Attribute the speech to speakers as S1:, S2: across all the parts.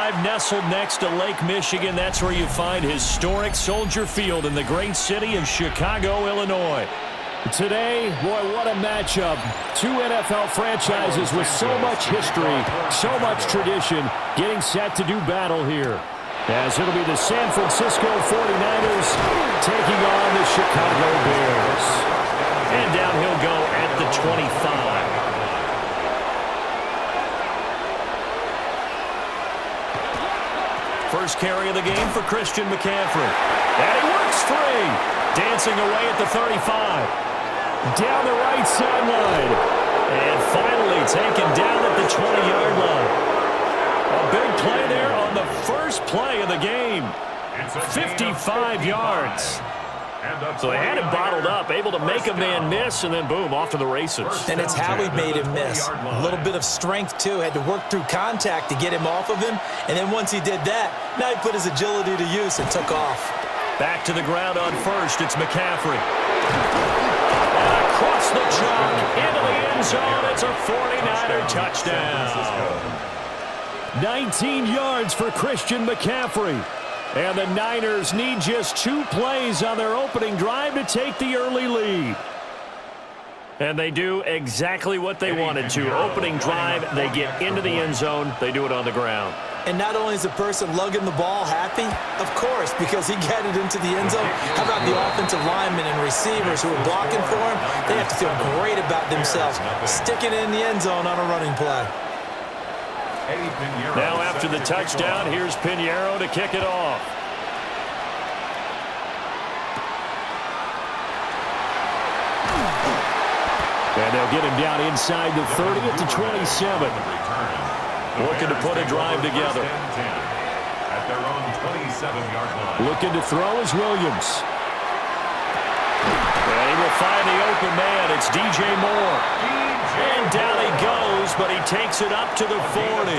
S1: Drive nestled next to Lake Michigan. That's where you find historic Soldier Field in the great city of Chicago, Illinois.
S2: Today, boy, what a matchup. Two NFL franchises with so much history, so much tradition, getting set to do battle here. As it'll be the San Francisco 49ers taking on the Chicago Bears.
S1: And down he'll go at the 25. First carry of the game for Christian McCaffrey. And he works free. Dancing away at the 35.
S2: Down the right sideline.
S1: And finally taken down at the 20-yard line. A big play there on the first play of the game. 55 yards. So they had him bottled up, able to make a man miss, and then boom, off to the races.
S3: And it's how he made him miss. A little bit of strength, too. Had to work through contact to get him off of him. And then once he did that, now he put his agility to use and took off.
S1: Back to the ground on first. It's McCaffrey. And across the chalk, into the end zone. It's a 49er touchdown.
S2: 19 yards for Christian McCaffrey. And the Niners need just 2 plays on their opening drive to take the early lead.
S1: And they do exactly what they wanted to. Opening drive, they get into the end zone. They do it on the ground.
S3: And not only is the person lugging the ball happy, of course, because he got it into the end zone. How about the offensive linemen and receivers who are blocking for him? They have to feel great about themselves, sticking it in the end zone on a running play.
S1: Now after the touchdown, here's Pinheiro to kick it off.
S2: And they'll get him down inside the 30 at the 27.
S1: Looking to put a drive together.
S2: Looking to throw is Williams.
S1: And he will find the open man. It's DJ Moore. And down he goes, but he takes it up to the 40.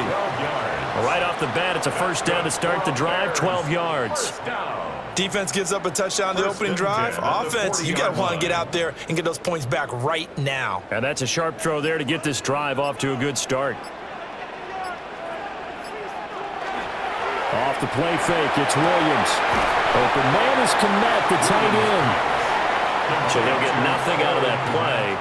S1: Right off the bat, it's a first down to start the drive, 12 yards.
S3: Defense gives up a touchdown the opening drive. Offense, you got to want to get out there and get those points back right now.
S1: And that's a sharp throw there to get this drive off to a good start.
S2: Off the play fake, it's Williams. Open man is Kmet, the tight end.
S1: So he'll get nothing out of that play,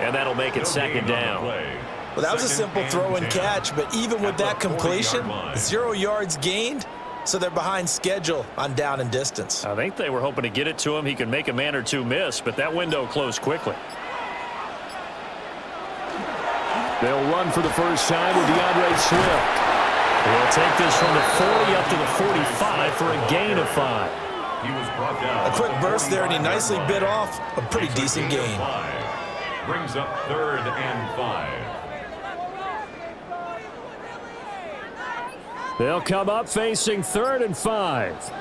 S1: and that'll make it second down.
S3: Well, that was a simple throw and catch, but even with that completion, 0 yards gained, so they're behind schedule on down and distance.
S1: I think they were hoping to get it to him. He could make a man or two miss, but that window closed quickly.
S2: They'll run for the first time with DeAndre Swift.
S1: We'll take this from the 40 up to the 45 for a gain of 5.
S3: A quick burst there, and he nicely bit off a pretty decent gain.
S4: Brings up 3rd and 5.
S2: They'll come up facing 3rd and 5.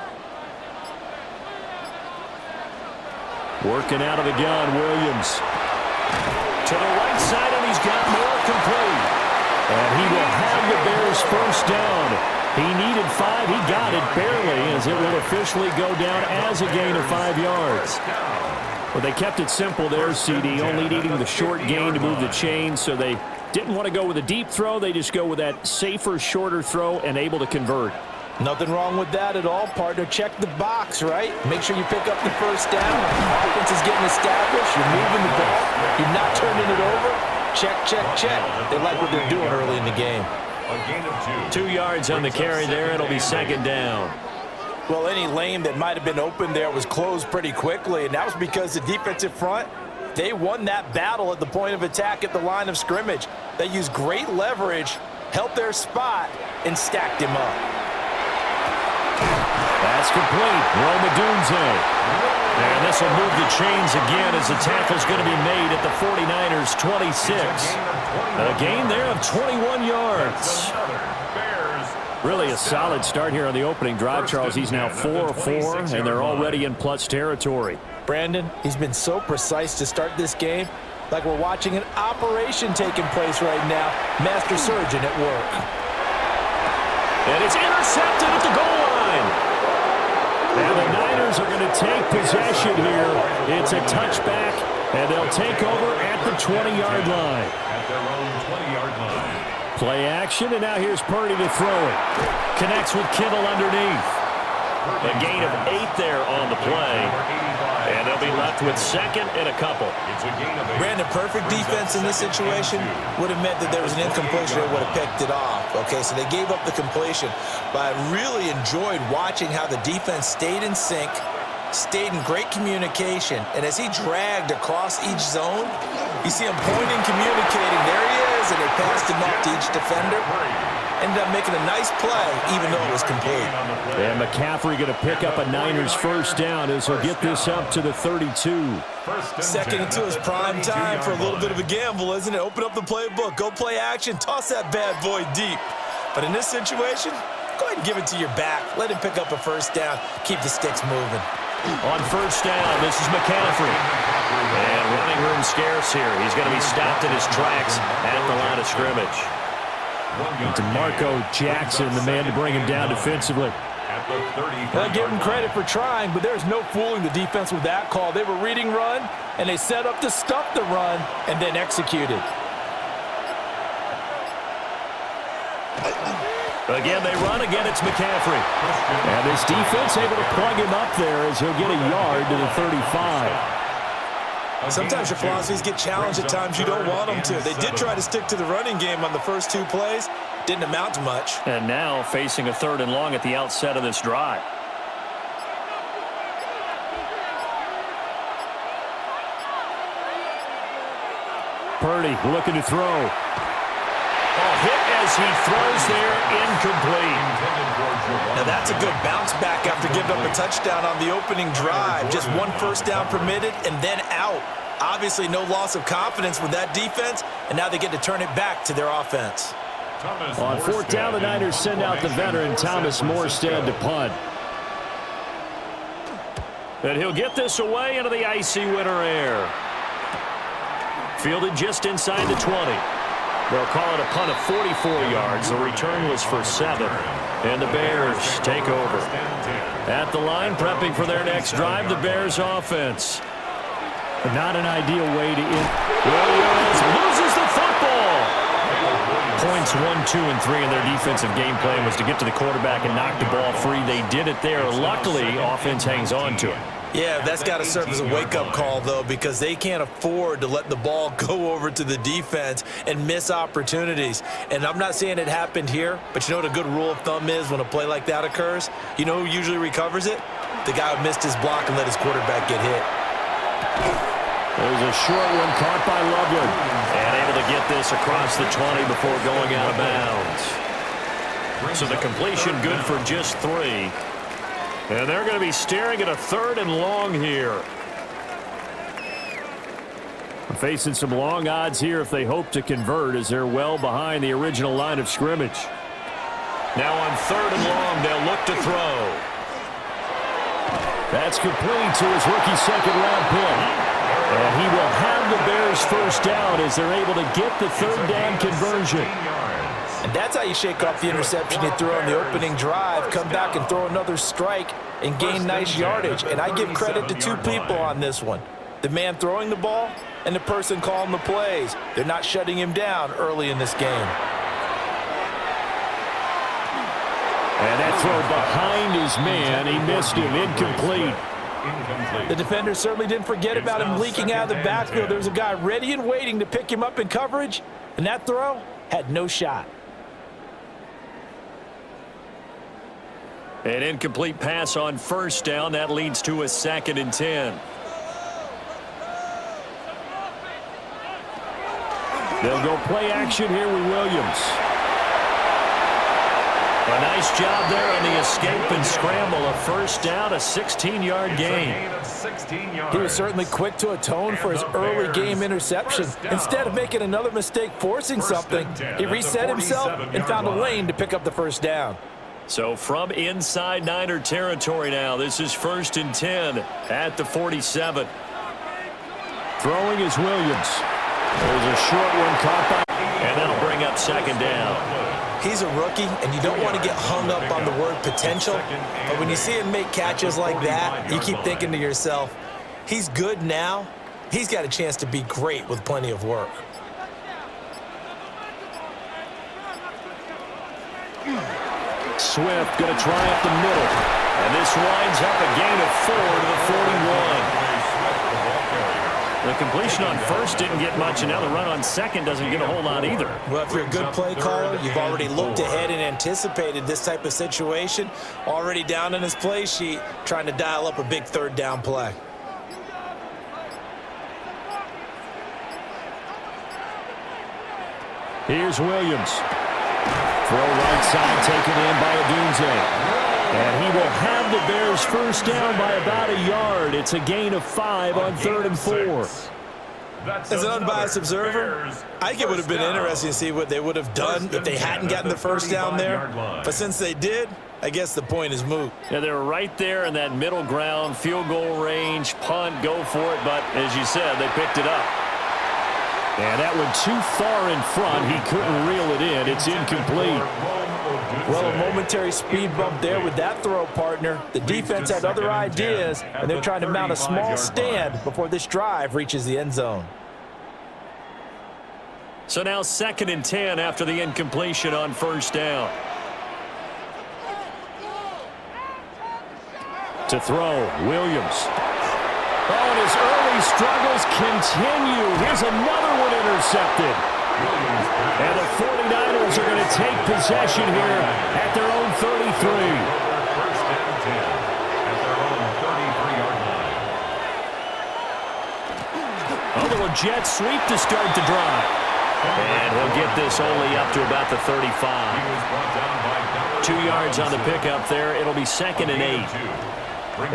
S2: Working out of the gun, Williams.
S1: To the right side, and he's got more complete.
S2: And he will have the Bears first down. He needed 5. He got it barely, as it will officially go down as a gain of 5 yards. Well, they kept it simple there, CD, only needing the short gain to move the chain, so they didn't want to go with a deep throw. They just go with that safer, shorter throw and able to convert.
S3: Nothing wrong with that at all, partner. Check the box, right? Make sure you pick up the first down. Offense is getting established. You're moving the ball. You're not turning it over. Check, check, check. They like what they're doing early in the game.
S4: A gain of 2.
S1: 2 yards on the carry there. It'll be second down.
S3: Well, any lane that might have been open there was closed pretty quickly, and that was because the defensive front, they won that battle at the point of attack at the line of scrimmage. They used great leverage, held their spot, and stacked him up.
S2: That's complete. Roma Dunze.
S1: And this will move the chains again as the tackle's going to be made at the 49ers 26. A gain there of 21 yards.
S2: Really a solid start here on the opening drive, Charles. He's now 4-4, and they're already in plus territory.
S3: Brandon, he's been so precise to start this game, like we're watching an operation taking place right now. Master surgeon at work.
S1: And it's intercepted at the goal line.
S2: And the Niners are going to take possession here. It's a touchback, and they'll take over at the 20-yard line.
S4: At their own 20-yard line.
S2: Play action, and now here's Purdy to throw it. Connects with Kittle underneath. A gain of 8 there on the play. And they'll be left with second and a couple.
S3: Brandon, perfect defense in this situation would have meant that there was an incompletion that would have picked it off. Okay, so they gave up the completion. But I really enjoyed watching how the defense stayed in sync, stayed in great communication, and as he dragged across each zone, you see him pointing, communicating. There he is, and they passed him off to each defender. Ended up making a nice play, even though it was complete.
S2: And McCaffrey going to pick up a Niners first down as he'll get this up to the 32.
S3: Second and 2 is prime time for a little bit of a gamble, isn't it? Open up the playbook, go play action, toss that bad boy deep. But in this situation, go ahead and give it to your back. Let him pick up a first down. Keep the sticks moving.
S2: On first down, this is McCaffrey. And running room scarce here. He's going to be stopped in his tracks at the line of scrimmage. DeMarco Jackson, the man to bring him down defensively.
S3: I give him credit for trying, but there's no fooling the defense with that call. They were reading run, and they set up to stuff the run and then executed.
S2: Again, they run. Again, it's McCaffrey. And this defense able to plug him up there as he'll get a yard to the 35.
S3: Sometimes your philosophies get challenged at times you don't want them to. They did try to stick to the running game on the first 2 plays. Didn't amount to much.
S2: And now facing a 3rd and long at the outset of this drive. Purdy looking to throw. Hit as he throws there, incomplete.
S3: Now that's a good bounce back after giving up a touchdown on the opening drive. Just 1 first down permitted and then out. Obviously no loss of confidence with that defense, and now they get to turn it back to their offense.
S2: On 4th down, the Niners send out the veteran Thomas Morstead to punt. And he'll get this away into the icy winter air. Fielded just inside the 20. They'll call it a punt of 44 yards. The return was for 7. And the Bears take over. At the line, prepping for their next drive, the Bears offense. Not an ideal way to end. Williams loses the football. Points 1, 2, and 3 in their defensive game plan was to get to the quarterback and knock the ball free. They did it there. Luckily, offense hangs on to it.
S3: Yeah, that's got to serve as a wake-up call, though, because they can't afford to let the ball go over to the defense and miss opportunities. And I'm not saying it happened here, but you know what a good rule of thumb is when a play like that occurs? You know who usually recovers it? The guy who missed his block and let his quarterback get hit.
S2: There's a short one caught by Loveland. And able to get this across the 20 before going out of bounds. So the completion good for just 3. And they're going to be staring at a 3rd and long here. Facing some long odds here if they hope to convert, as they're well behind the original line of scrimmage. Now on 3rd and long, they'll look to throw. That's complete to his rookie 2nd-round pick. And he will have the Bears first down as they're able to get the 3rd down conversion.
S3: And that's how you shake off the interception you threw on the opening drive, come back and throw another strike and gain nice yardage. And I give credit to 2 people on this one. The man throwing the ball and the person calling the plays. They're not shutting him down early in this game.
S2: And that throw behind his man. He missed him. Incomplete.
S3: The defender certainly didn't forget about him leaking out of the backfield. There was a guy ready and waiting to pick him up in coverage, and that throw had no shot.
S2: An incomplete pass on first down. That leads to a 2nd and 10. They'll go play action here with Williams. A nice job there on the escape and scramble. A first down, a 16-yard gain.
S3: He was certainly quick to atone for his early game interception. Instead of making another mistake forcing something, he reset himself and found a lane to pick up the first down.
S2: So from inside Niner territory now, this is 1st and 10 at the 47. Throwing is Williams. There's a short one caught by, and that'll bring up 2nd down.
S3: He's a rookie, and you don't want to get hung up on the word potential, but when you see him make catches like that, you keep thinking to yourself, he's good now. He's got a chance to be great with plenty of work.
S2: Swift going to try up the middle. And this winds up a gain of 4 to the 41. The completion on first didn't get much, and now the run on second doesn't get a whole lot either.
S3: Well, if you're a good play caller, you've already looked ahead and anticipated this type of situation. Already down in his play sheet, trying to dial up a big third down play.
S2: Here's Williams. Throw right side taken in by Odunze. And he will have the Bears first down by about a yard. It's a gain of 5 on 3rd and 4.
S3: As an unbiased observer, I think it would have been interesting to see what they would have done if they hadn't gotten the first down there. But since they did, I guess the point is moot.
S2: Yeah, they were right there in that middle ground, field goal range, punt, go for it. But as you said, they picked it up. And that went too far in front. He couldn't reel it in. It's incomplete.
S3: Well, a momentary speed bump there with that throw, partner. The defense had other ideas, and they're trying to mount a small stand before this drive reaches the end zone.
S2: So now 2nd and 10 after the incompletion on first down. To throw, Williams. Oh, and his early struggles continue. Here's another one intercepted. And the 49ers are going to take possession here at their own 33.
S4: First and 10 at their own 33-yard line.
S2: A little jet sweep to start the drive. And he'll get this only up to about the 35. 2 yards on the pickup there. It'll be 2nd and 8.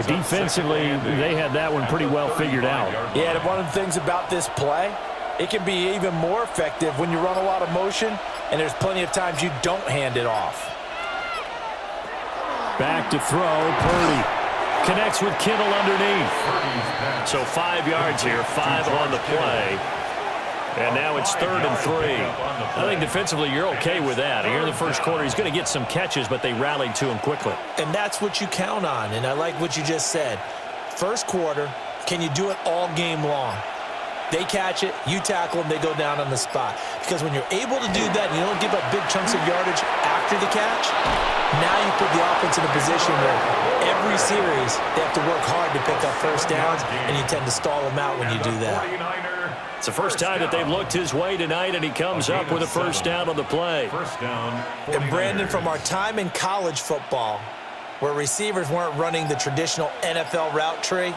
S2: Defensively, they had that one pretty well figured out.
S3: Yeah, and one of the things about this play, it can be even more effective when you run a lot of motion, and there's plenty of times you don't hand it off.
S2: Back to throw, Purdy. Connects with Kittle underneath. So 5 yards here, 5 on the play. And now it's 3rd and 3. I think defensively you're okay with that. Here in the first quarter, he's going to get some catches, but they rallied to him quickly.
S3: And that's what you count on, and I like what you just said. First quarter, can you do it all game long? They catch it, you tackle them, they go down on the spot. Because when you're able to do that and you don't give up big chunks of yardage after the catch, now you put the offense in a position where every series they have to work hard to pick up first downs, and you tend to stall them out when you do that.
S2: It's the first time that they've looked his way tonight, and he comes up with a first down on the play.
S4: First down.
S3: And Brandon, from our time in college football, where receivers weren't running the traditional NFL route tree,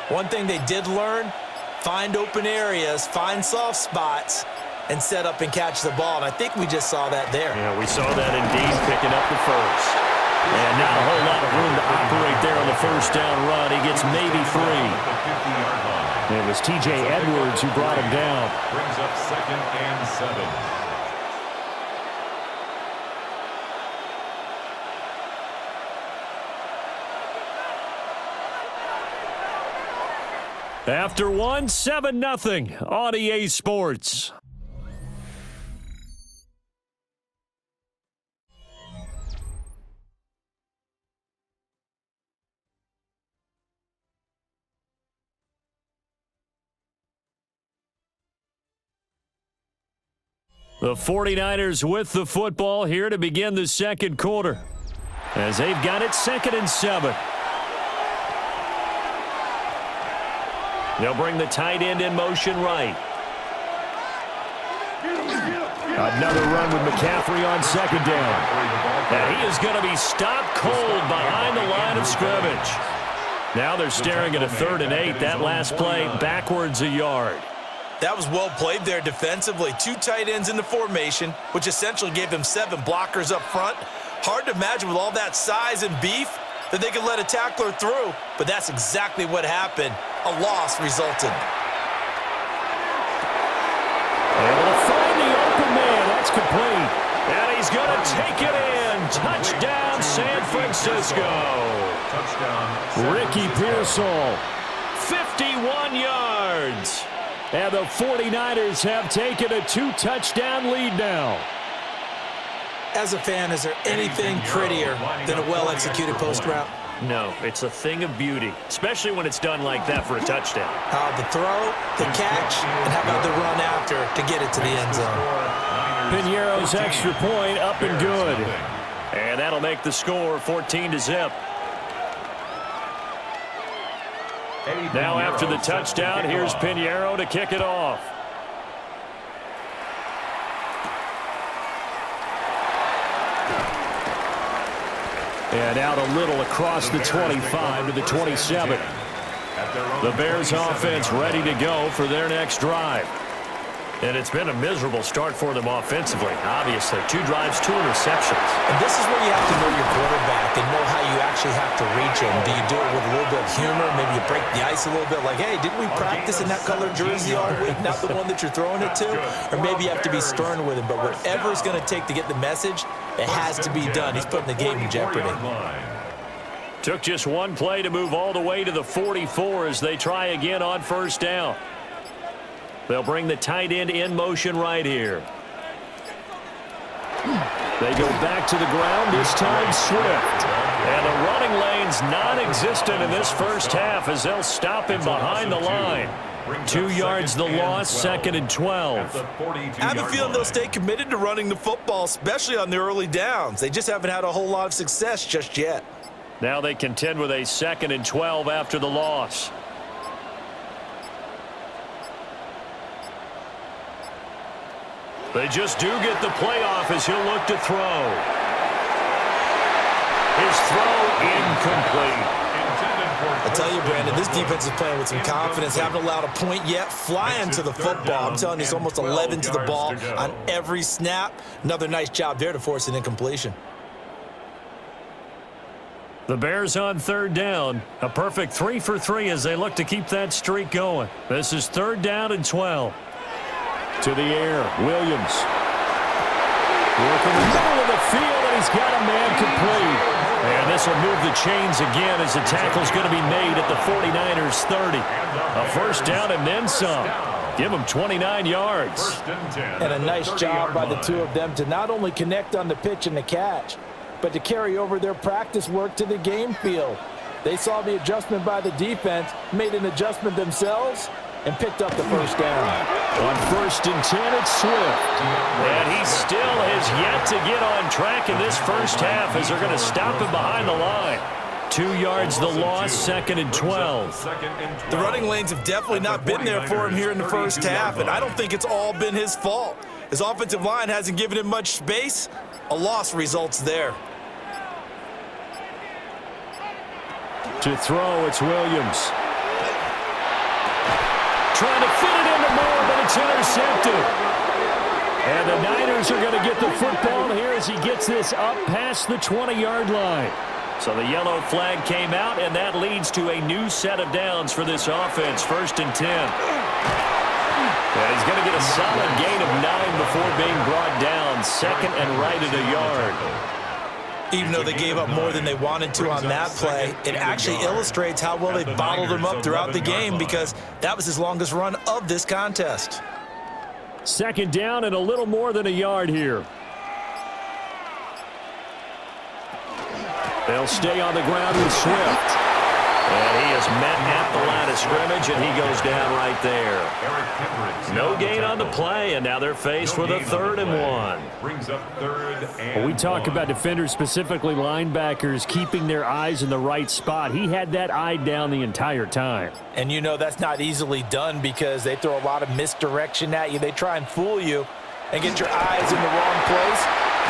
S3: one thing they did learn, find open areas, find soft spots, and set up and catch the ball. And I think we just saw that there.
S2: Yeah, we saw that indeed, picking up the first. And not a whole lot of room to operate there on the first down run. He gets maybe 3. It was T.J. Edwards who brought him down.
S4: Brings up 2nd and 7.
S2: After 1, 7-0 on EA Sports. The 49ers with the football here to begin the second quarter, as they've got it 2nd and 7. They'll bring the tight end in motion right. Another run with McCaffrey on 2nd down. And he is going to be stopped cold behind the line of scrimmage. Now they're staring at a 3rd and 8. That last play backwards a yard.
S3: That was well played there defensively. 2 tight ends in the formation, which essentially gave them 7 blockers up front. Hard to imagine with all that size and beef that they could let a tackler through, but that's exactly what happened. A loss resulted.
S2: Able to find the open man. That's complete. And he's going to take it in. Touchdown, San Francisco.
S4: Touchdown.
S2: Ricky Pearsall, 51 yards. And the 49ers have taken a 2-touchdown lead now.
S3: As a fan, is there anything prettier than a well-executed post route?
S2: No, it's a thing of beauty, especially when it's done like that for a touchdown.
S3: The throw, the catch, and how about the run after to get it to the end zone?
S2: Piñeiro's extra point up and good. And that'll make the score 14-0. Now after the touchdown, here's Pinheiro to kick it off. And out a little across the 25 to the 27. The Bears offense ready to go for their next drive. And it's been a miserable start for them offensively. Obviously, 2 drives, 2 interceptions.
S3: And this is where you have to know your quarterback and know how you actually have to reach him. Do you do it with a little bit of humor? Maybe you break the ice a little bit like, hey, didn't we practice in that colored jersey all week? Not the one that you're throwing it to? Or maybe you have to be stern with him. But whatever it's going to take to get the message, it has to be done. He's putting the game in jeopardy.
S2: Took just one play to move all the way to the 44 as they try again on first down. They'll bring the tight end in motion right here. They go back to the ground, this time Swift. And the running lane's non-existent in this first half as they'll stop him behind the line. 2 yards the loss, 2nd and 12.
S3: I have a feeling they'll stay committed to running the football, especially on the early downs. They just haven't had a whole lot of success just yet.
S2: Now they contend with a 2nd and 12 after the loss. They just do get the playoff as he'll look to throw. His throw incomplete.
S3: I tell you, Brandon, this defense is playing with some confidence. Haven't allowed a point yet. Flying to the football. I'm telling you, it's almost 11 to the ball on every snap. Another nice job there to force an incompletion.
S2: The Bears on 3rd down. A perfect 3 for 3 as they look to keep that streak going. This is 3rd down and 12. To the air, Williams. Working the middle of the field, and he's got a man complete. And this will move the chains again as the tackle's going to be made at the 49ers 30. A first down and then some. Give them 29 yards.
S3: And a nice job by the 2 of them to not only connect on the pitch and the catch, but to carry over their practice work to the game field. They saw the adjustment by the defense, made an adjustment themselves, and picked up the first down.
S2: On 1st and 10, it's Swift. And he still has yet to get on track in this first half as they're going to stop him behind the line. 2 yards the loss, 2nd and 12.
S3: The running lanes have definitely not been there for him here in the first half, and I don't think it's all been his fault. His offensive line hasn't given him much space. A loss results there.
S2: To throw, it's Williams. Trying to fit it into Moore, but it's intercepted. And the Niners are going to get the football here as he gets this up past the 20-yard line. So the yellow flag came out, and that leads to a new set of downs for this offense. 1st and 10. And he's going to get a solid gain of 9 before being brought down. 2nd and right at a yard.
S3: Even though they gave up more than they wanted to on that play, it actually illustrates how well they bottled him up throughout the game because that was his longest run of this contest.
S2: 2nd down and a little more than a yard here. They'll stay on the ground with Swift. And he is met at the line of scrimmage, and he goes down right there. No gain on the play, and now they're faced with a 3rd and 1.
S4: Brings up 3rd and
S2: When we talk
S4: 1.
S2: about defenders, specifically linebackers, keeping their eyes in the right spot. He had that eye down the entire time.
S3: And you know that's not easily done because they throw a lot of misdirection at you. They try and fool you and get your eyes in the wrong place.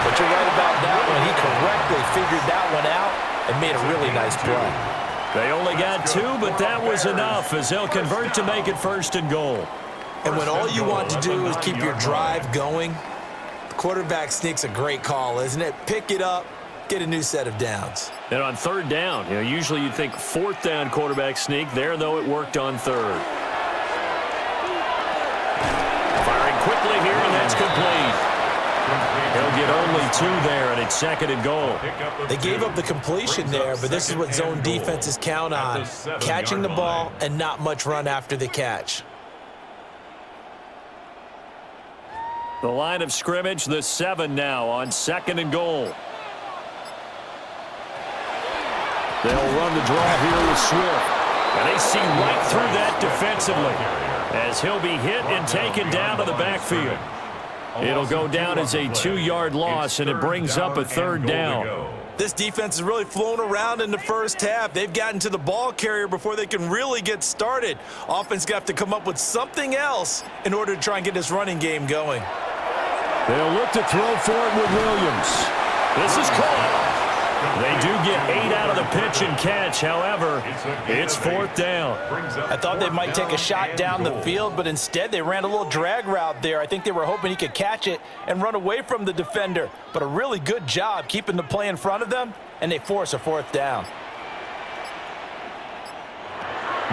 S3: But you're right about that one. He correctly figured that one out and made a really nice play.
S2: They only got 2, but that was enough as they'll convert to make it 1st and goal.
S3: And when all you want to do is keep your drive going, the quarterback sneak's a great call, isn't it? Pick it up, get a new set of downs.
S2: And on 3rd down, usually you'd think 4th down quarterback sneak. There, though, it worked on 3rd. Firing quickly here, and that's complete. He'll get only 2 there, and it's 2nd and goal.
S3: They gave up the completion there, but this is what zone defenses count on. Catching the ball and not much run after the catch.
S2: The line of scrimmage, the 7 now on 2nd and goal. They'll run the draw here with Swift. And they see right through that defensively as he'll be hit and taken down to the backfield. It'll go down as a 2-yard loss, and it brings up a third down.
S3: This defense has really flown around in the first half. They've gotten to the ball carrier before they can really get started. Offense got to come up with something else in order to try and get this running game going.
S2: They'll look to throw for it with Williams. This is caught. They do get 8 out of the pitch and catch. However, it's fourth down.
S3: I thought they might take a shot down the field, but instead they ran a little drag route there. I think they were hoping he could catch it and run away from the defender. But a really good job keeping the play in front of them, and they force a fourth down.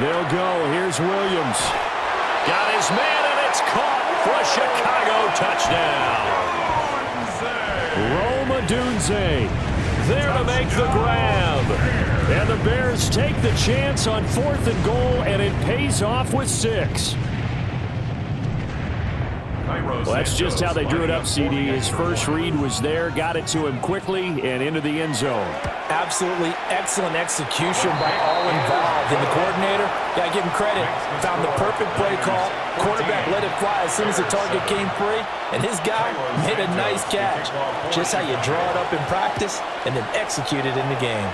S2: They'll go. Here's Williams. Got his man, and it's caught for a Chicago touchdown. Rome Odunze there to make the grab. And the Bears take the chance on 4th and goal, and it pays off with 6. Well, that's just how they drew it up, CD. His first read was there, got it to him quickly, and into the end zone.
S3: Absolutely excellent execution by all involved. And the coordinator, got to give him credit, found the perfect play call. Quarterback let it fly as soon as the target came free, and his guy made a nice catch. Just how you draw it up in practice and then execute it in the game.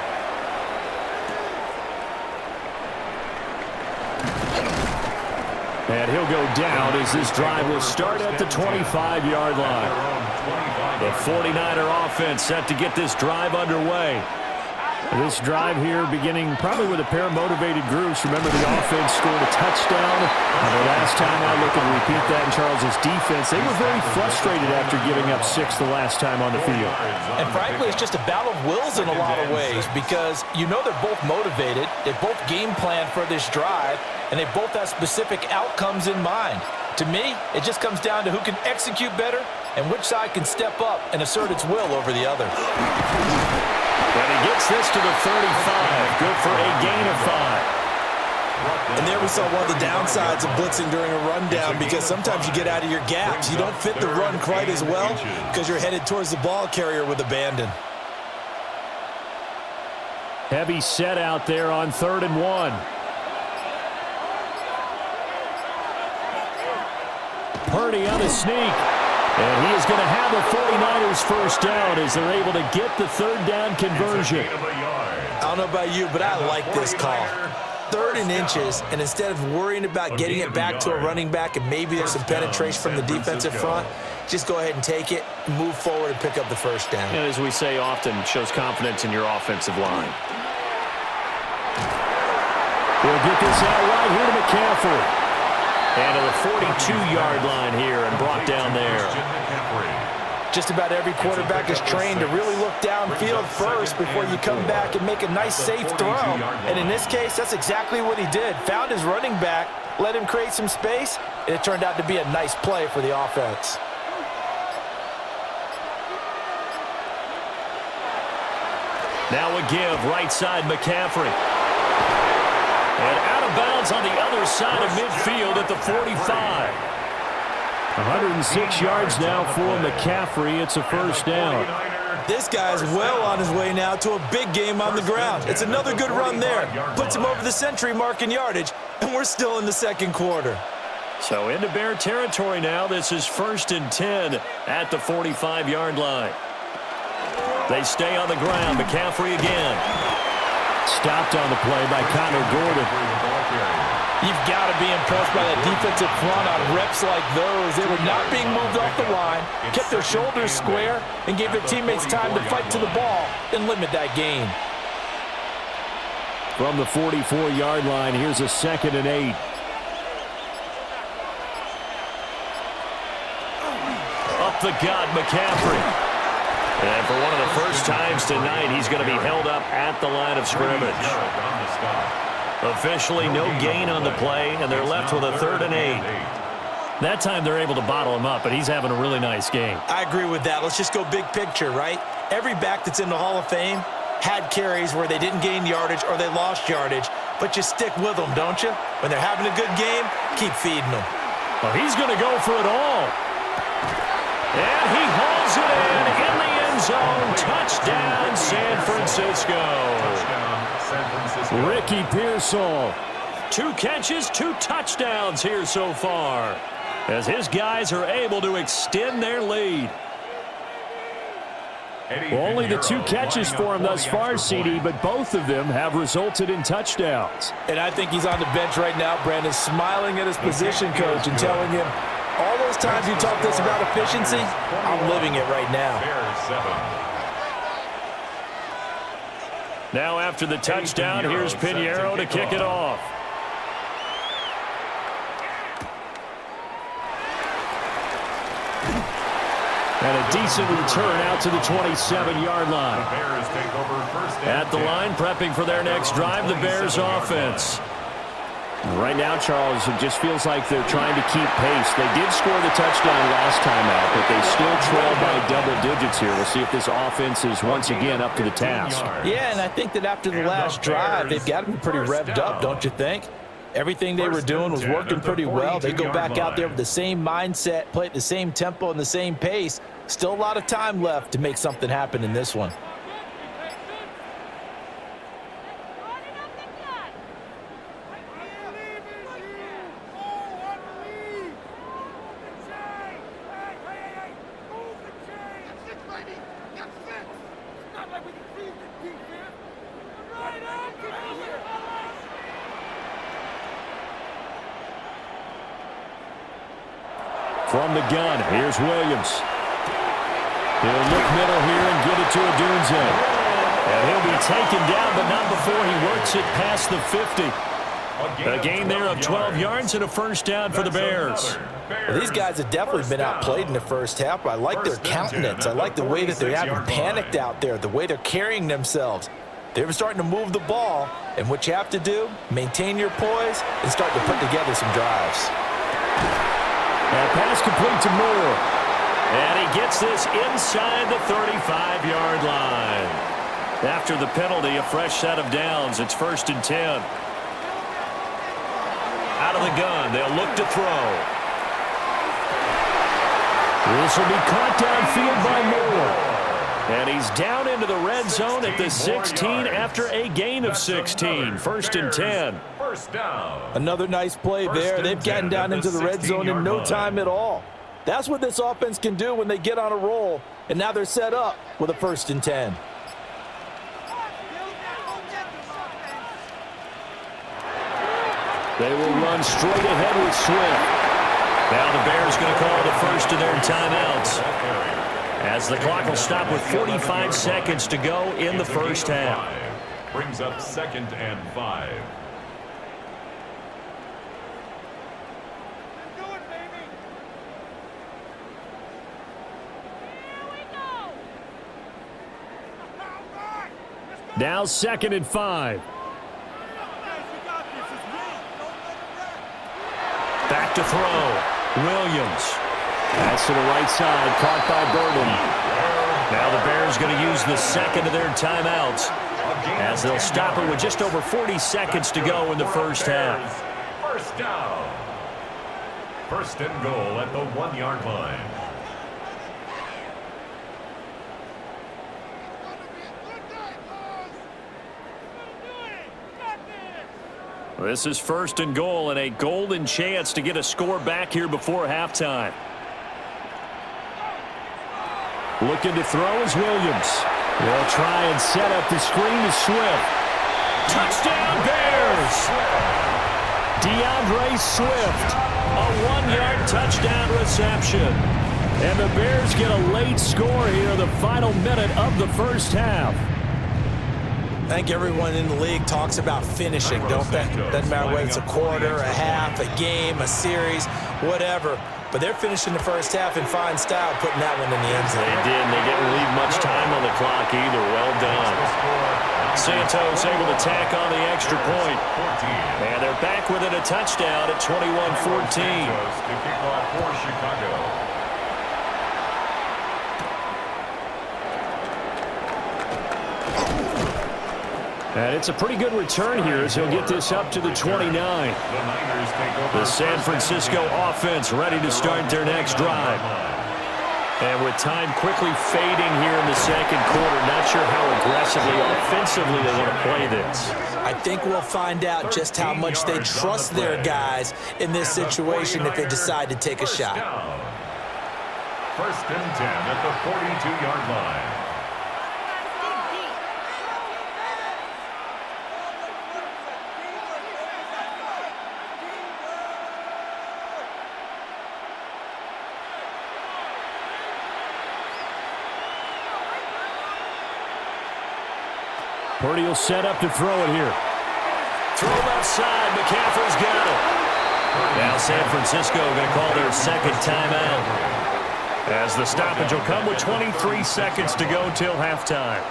S2: And he'll go down as this drive will start at the 25-yard line. The 49er offense set to get this drive underway. This drive here beginning probably with a pair of motivated groups. Remember, the offense scored a touchdown. And the last time I look and repeat that in Charles's defense, they were very frustrated after giving up 6 the last time on the field.
S3: And frankly, it's just a battle of wills in a lot of ways because you know they're both motivated. They both game plan for this drive, and they both have specific outcomes in mind. To me, it just comes down to who can execute better and which side can step up and assert its will over the other.
S2: And he gets this to the 35. Good for a gain of 5.
S3: And there we saw one of the downsides of blitzing during a rundown because sometimes you get out of your gaps. You don't fit the run quite as well because you're headed towards the ball carrier with abandon.
S2: Heavy set out there on 3rd and 1. Purdy on a sneak. And he is going to have a 49ers first down as they're able to get the 3rd down conversion.
S3: I don't know about you, but I like this call. 3rd and inches, and instead of worrying about getting it back to a running back and maybe there's some penetration from the defensive front, just go ahead and take it, move forward, and pick up the first down.
S2: And as we say often, shows confidence in your offensive line. We'll get this out right here to McCaffrey. And to the 42-yard line here and brought down there.
S3: Just about every quarterback is trained to really look downfield first before you come back and make a nice, safe throw. And in this case, that's exactly what he did. Found his running back, let him create some space, and it turned out to be a nice play for the offense.
S2: Now a give, right side McCaffrey. And out of bounds on the other side of midfield at the 45. 106 yards now for McCaffrey. It's a first down.
S3: This guy's well on his way now to a big game on the ground. It's another good run there. Puts him over the century mark in yardage, and we're still in the second quarter.
S2: So into Bear territory now. This is 1st and 10 at the 45-yard line. They stay on the ground. McCaffrey again. Stopped on the play by Connor Gordon.
S3: You've got to be impressed by that defensive front on reps like those. They were not being moved off the line, kept their shoulders square, and gave their teammates time to fight to the ball and limit that gain.
S2: From the 44-yard line, here's a 2nd and 8. Up the gut, McCaffrey. And for one of the first times tonight, he's going to be held up at the line of scrimmage. Officially no gain on the play, and they're left with a 3rd and 8. That time they're able to bottle him up, but he's having a really nice game.
S3: I agree with that. Let's just go big picture, right? Every back that's in the Hall of Fame had carries where they didn't gain yardage or they lost yardage, but you stick with them, don't you? When they're having a good game, keep feeding them.
S2: Well, he's going to go for it all. And he hauls it in the end zone. Touchdown, San Francisco. Ricky Pearsall. 2 catches, 2 touchdowns here so far. as his guys are able to extend their lead. Well, only the 2 catches for him thus far, CD, but both of them have resulted in touchdowns.
S3: And I think he's on the bench right now, Brandon, smiling at his position coach and telling him, all those times you talked to us about efficiency, I'm living it right now.
S2: Now after the touchdown, here's Pinheiro to kick it off. And a decent return out to the 27-yard line. At the line, prepping for their next drive, the Bears offense. Right now, Charles, it just feels like they're trying to keep pace. They did score the touchdown last time out, but they still trail by double digits here. We'll see if this offense is once again up to the task.
S3: Yeah, and I think that after the last drive, they've got to be pretty revved up, don't you think? Everything they were doing was working pretty well. They go back out there with the same mindset, play at the same tempo and the same pace. Still a lot of time left to make something happen in this one.
S2: From the gun, here's Williams. He'll look middle here and get it to Odunze. And he'll be taken down, but not before he works it past the 50. A gain there of 12 yards and a first down for the Bears.
S3: Well, these guys have definitely been outplayed in the first half. I like their countenance. I like the way that they're having panicked out there, the way they're carrying themselves. They're starting to move the ball, and what you have to do, maintain your poise and start to put together some drives.
S2: And pass complete to Moore. And he gets this inside the 35-yard line. After the penalty, a fresh set of downs. It's 1st and 10. Out of the gun, they'll look to throw. This will be caught downfield by Moore. And he's down into the red zone at the 16 after a gain of 16. 1st and 10.
S4: First down.
S3: Another nice play there. They've gotten down into the red zone in no time at all. That's what this offense can do when they get on a roll. And now they're set up with a 1st and 10.
S2: They will run straight ahead with Swift. Now the Bears going to call the first of their timeouts, as the clock will stop with 45 seconds to go in the first half.
S4: Brings up 2nd and 5.
S2: Now 2nd and 5. Back to throw. Williams. Pass to the right side, caught by Burden. Now the Bears going to use the second of their timeouts, as they'll stop it with just over 40 seconds to go in the first half.
S4: First down. 1st and goal at the 1-yard line.
S2: This is 1st and goal and a golden chance to get a score back here before halftime. Looking to throw is Williams. They'll try and set up the screen to Swift. Touchdown Bears! DeAndre Swift, a 1-yard touchdown reception. And the Bears get a late score here in the final minute of the first half.
S3: I think everyone in the league talks about finishing, don't they? Doesn't matter whether it's a quarter, a half, a game, a series, whatever. But they're finishing the first half in fine style, putting that one in the end zone.
S2: They did, and they didn't leave much time on the clock either. Well done. Santos able to tack on the extra point. And they're back within a touchdown at 21-14.
S4: To kick off for Chicago.
S2: And it's a pretty good return here as he'll get this up to the 29.
S4: The
S2: The San Francisco offense ready to start their next drive. And with time quickly fading here in the second quarter, not sure how aggressively, offensively they want to play this.
S3: I think we'll find out just how much they trust their guys in this situation if they decide to take a shot.
S4: First and 10 at the 42-yard line.
S2: Purdy will set up to throw it here. Throw left side. McCaffrey's got it. Now San Francisco going to call their second timeout, as the stoppage will come with 23 seconds to go till halftime.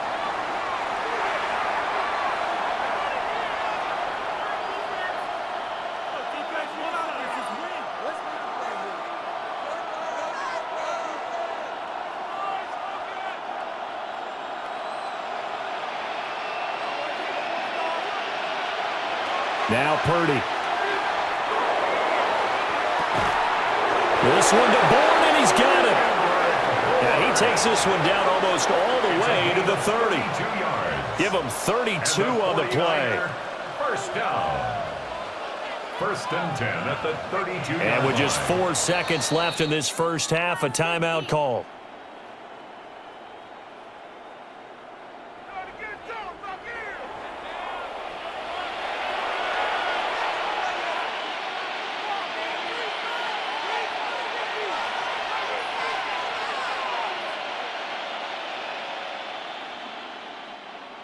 S2: Now Purdy. This one to Bourne, and he's got it. Now he takes this one down almost all the way to the 30. Give him 32 on the play.
S4: First down. First and 10 at the 32-yard line.
S2: And with just 4 seconds left in this first half, a timeout call.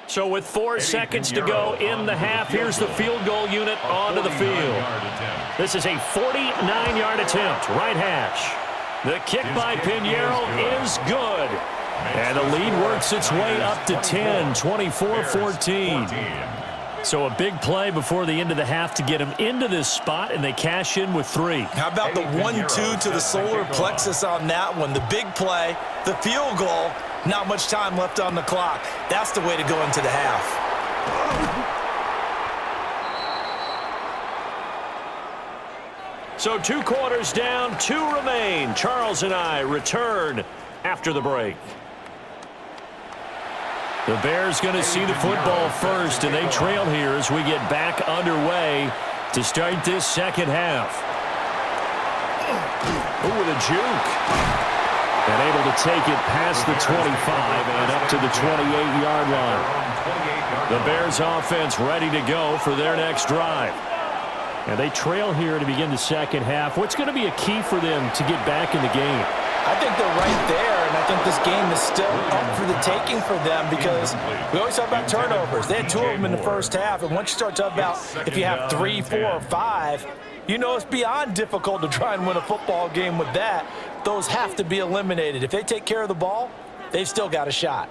S2: So with 4 seconds to go in the half, here's the field goal unit onto the field. This is a 49-yard attempt, right hash. The kick by Pinheiro is good. And the lead works its way up to 10, 24-14. So a big play before the end of the half to get him into this spot, and they cash in with 3.
S3: How about the 1-2 to the solar plexus on that one? The big play, the field goal, not much time left on the clock. That's the way to go into the half.
S2: So 2 quarters down, 2 remain. Charles and I return after the break. The Bears going to see the football first, and they trail here as we get back underway to start this second half. Ooh, with a juke. And able to take it past the 25 and up to the 28-yard line. The Bears offense ready to go for their next drive. And they trail here to begin the second half. What's going to be a key for them to get back in the game?
S3: I think they're right there, and I think this game is still up for the taking for them because we always talk about turnovers. They had 2 of them in the first half, and once you start talking about if you have 3, 4, or 5, you know it's beyond difficult to try and win a football game with that. Those have to be eliminated. If they take care of the ball, they've still got a shot.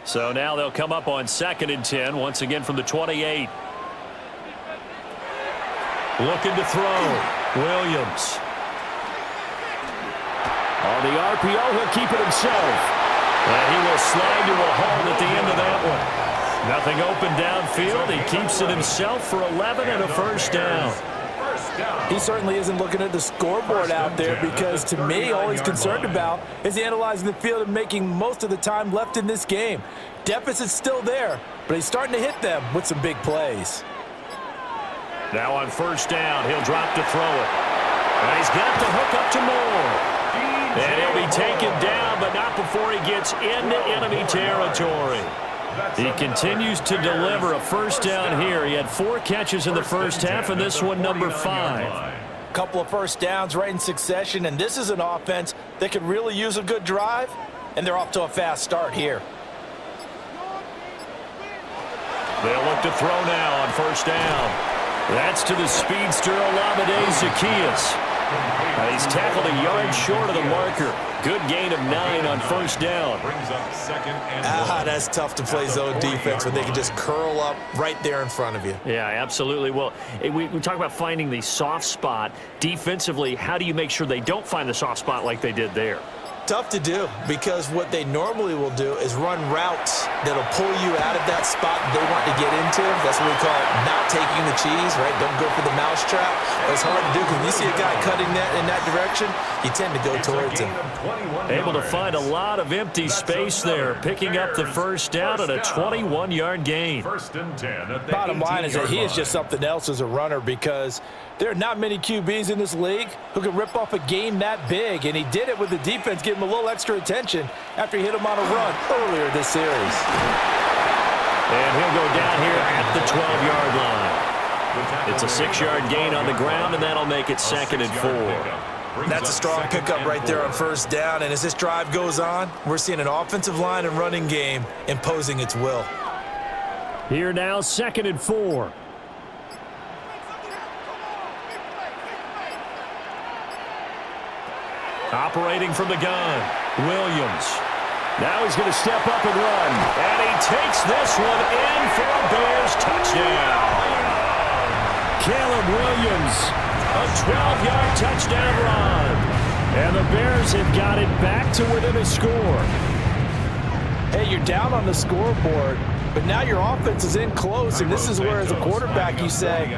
S2: So now they'll come up on 2nd and 10, once again from the 28. Looking to throw. Williams. On the RPO, he'll keep it himself. And he will slide to a halt at the end of that one. Nothing open downfield. He keeps it himself for 11 and a first down.
S3: He certainly isn't looking at the scoreboard out there because, to me, all he's concerned about is analyzing the field and making most of the time left in this game. Deficit's still there, but he's starting to hit them with some big plays.
S2: Now on first down, he'll drop to throw it. And he's got the hook up to Moore. And he'll be taken down, but not before he gets into enemy territory. He continues to deliver a first down here. He had 4 catches in the first half, and this one number 5.
S3: Couple of first downs right in succession, and this is an offense that could really use a good drive, and they're off to a fast start here.
S2: They'll look to throw now on first down. That's to the speedster Olamide Zaccheaus. He's tackled a yard short of the marker. Good gain of 9 on first down.
S3: That's tough to play zone defense when they can just curl up right there in front of you.
S2: Yeah, absolutely. Well, we talk about finding the soft spot. Defensively, how do you make sure they don't find the soft spot like they did there?
S3: tough to do because what they normally will do is run routes that'll pull you out of that spot they want to get into. That's what we call not taking the cheese, right? Don't go for the mousetrap. But it's hard to do because when you see a guy cutting that in that direction, you tend to go towards him.
S2: Able to find a lot of empty space there, picking up the first down at a 21-yard gain.
S3: Bottom line is that he is just something else as a runner because there are not many QBs in this league who can rip off a game that big, and he did it with the defense giving him a little extra attention after he hit him on a run earlier this series.
S2: And he'll go down here at the 12-yard line. It's a 6-yard gain on the ground, and that'll make it 2nd and 4.
S3: That's a strong pickup right there on first down, and as this drive goes on, we're seeing an offensive line and running game imposing its will.
S2: Here now, 2nd and 4. Operating from the gun, Williams. Now he's going to step up and run. And he takes this one in for a Bears touchdown. Caleb Williams, a 12-yard touchdown run. And the Bears have got it back to within a score.
S3: Hey, you're down on the scoreboard, but now your offense is in close, and this is where, as a quarterback, you say,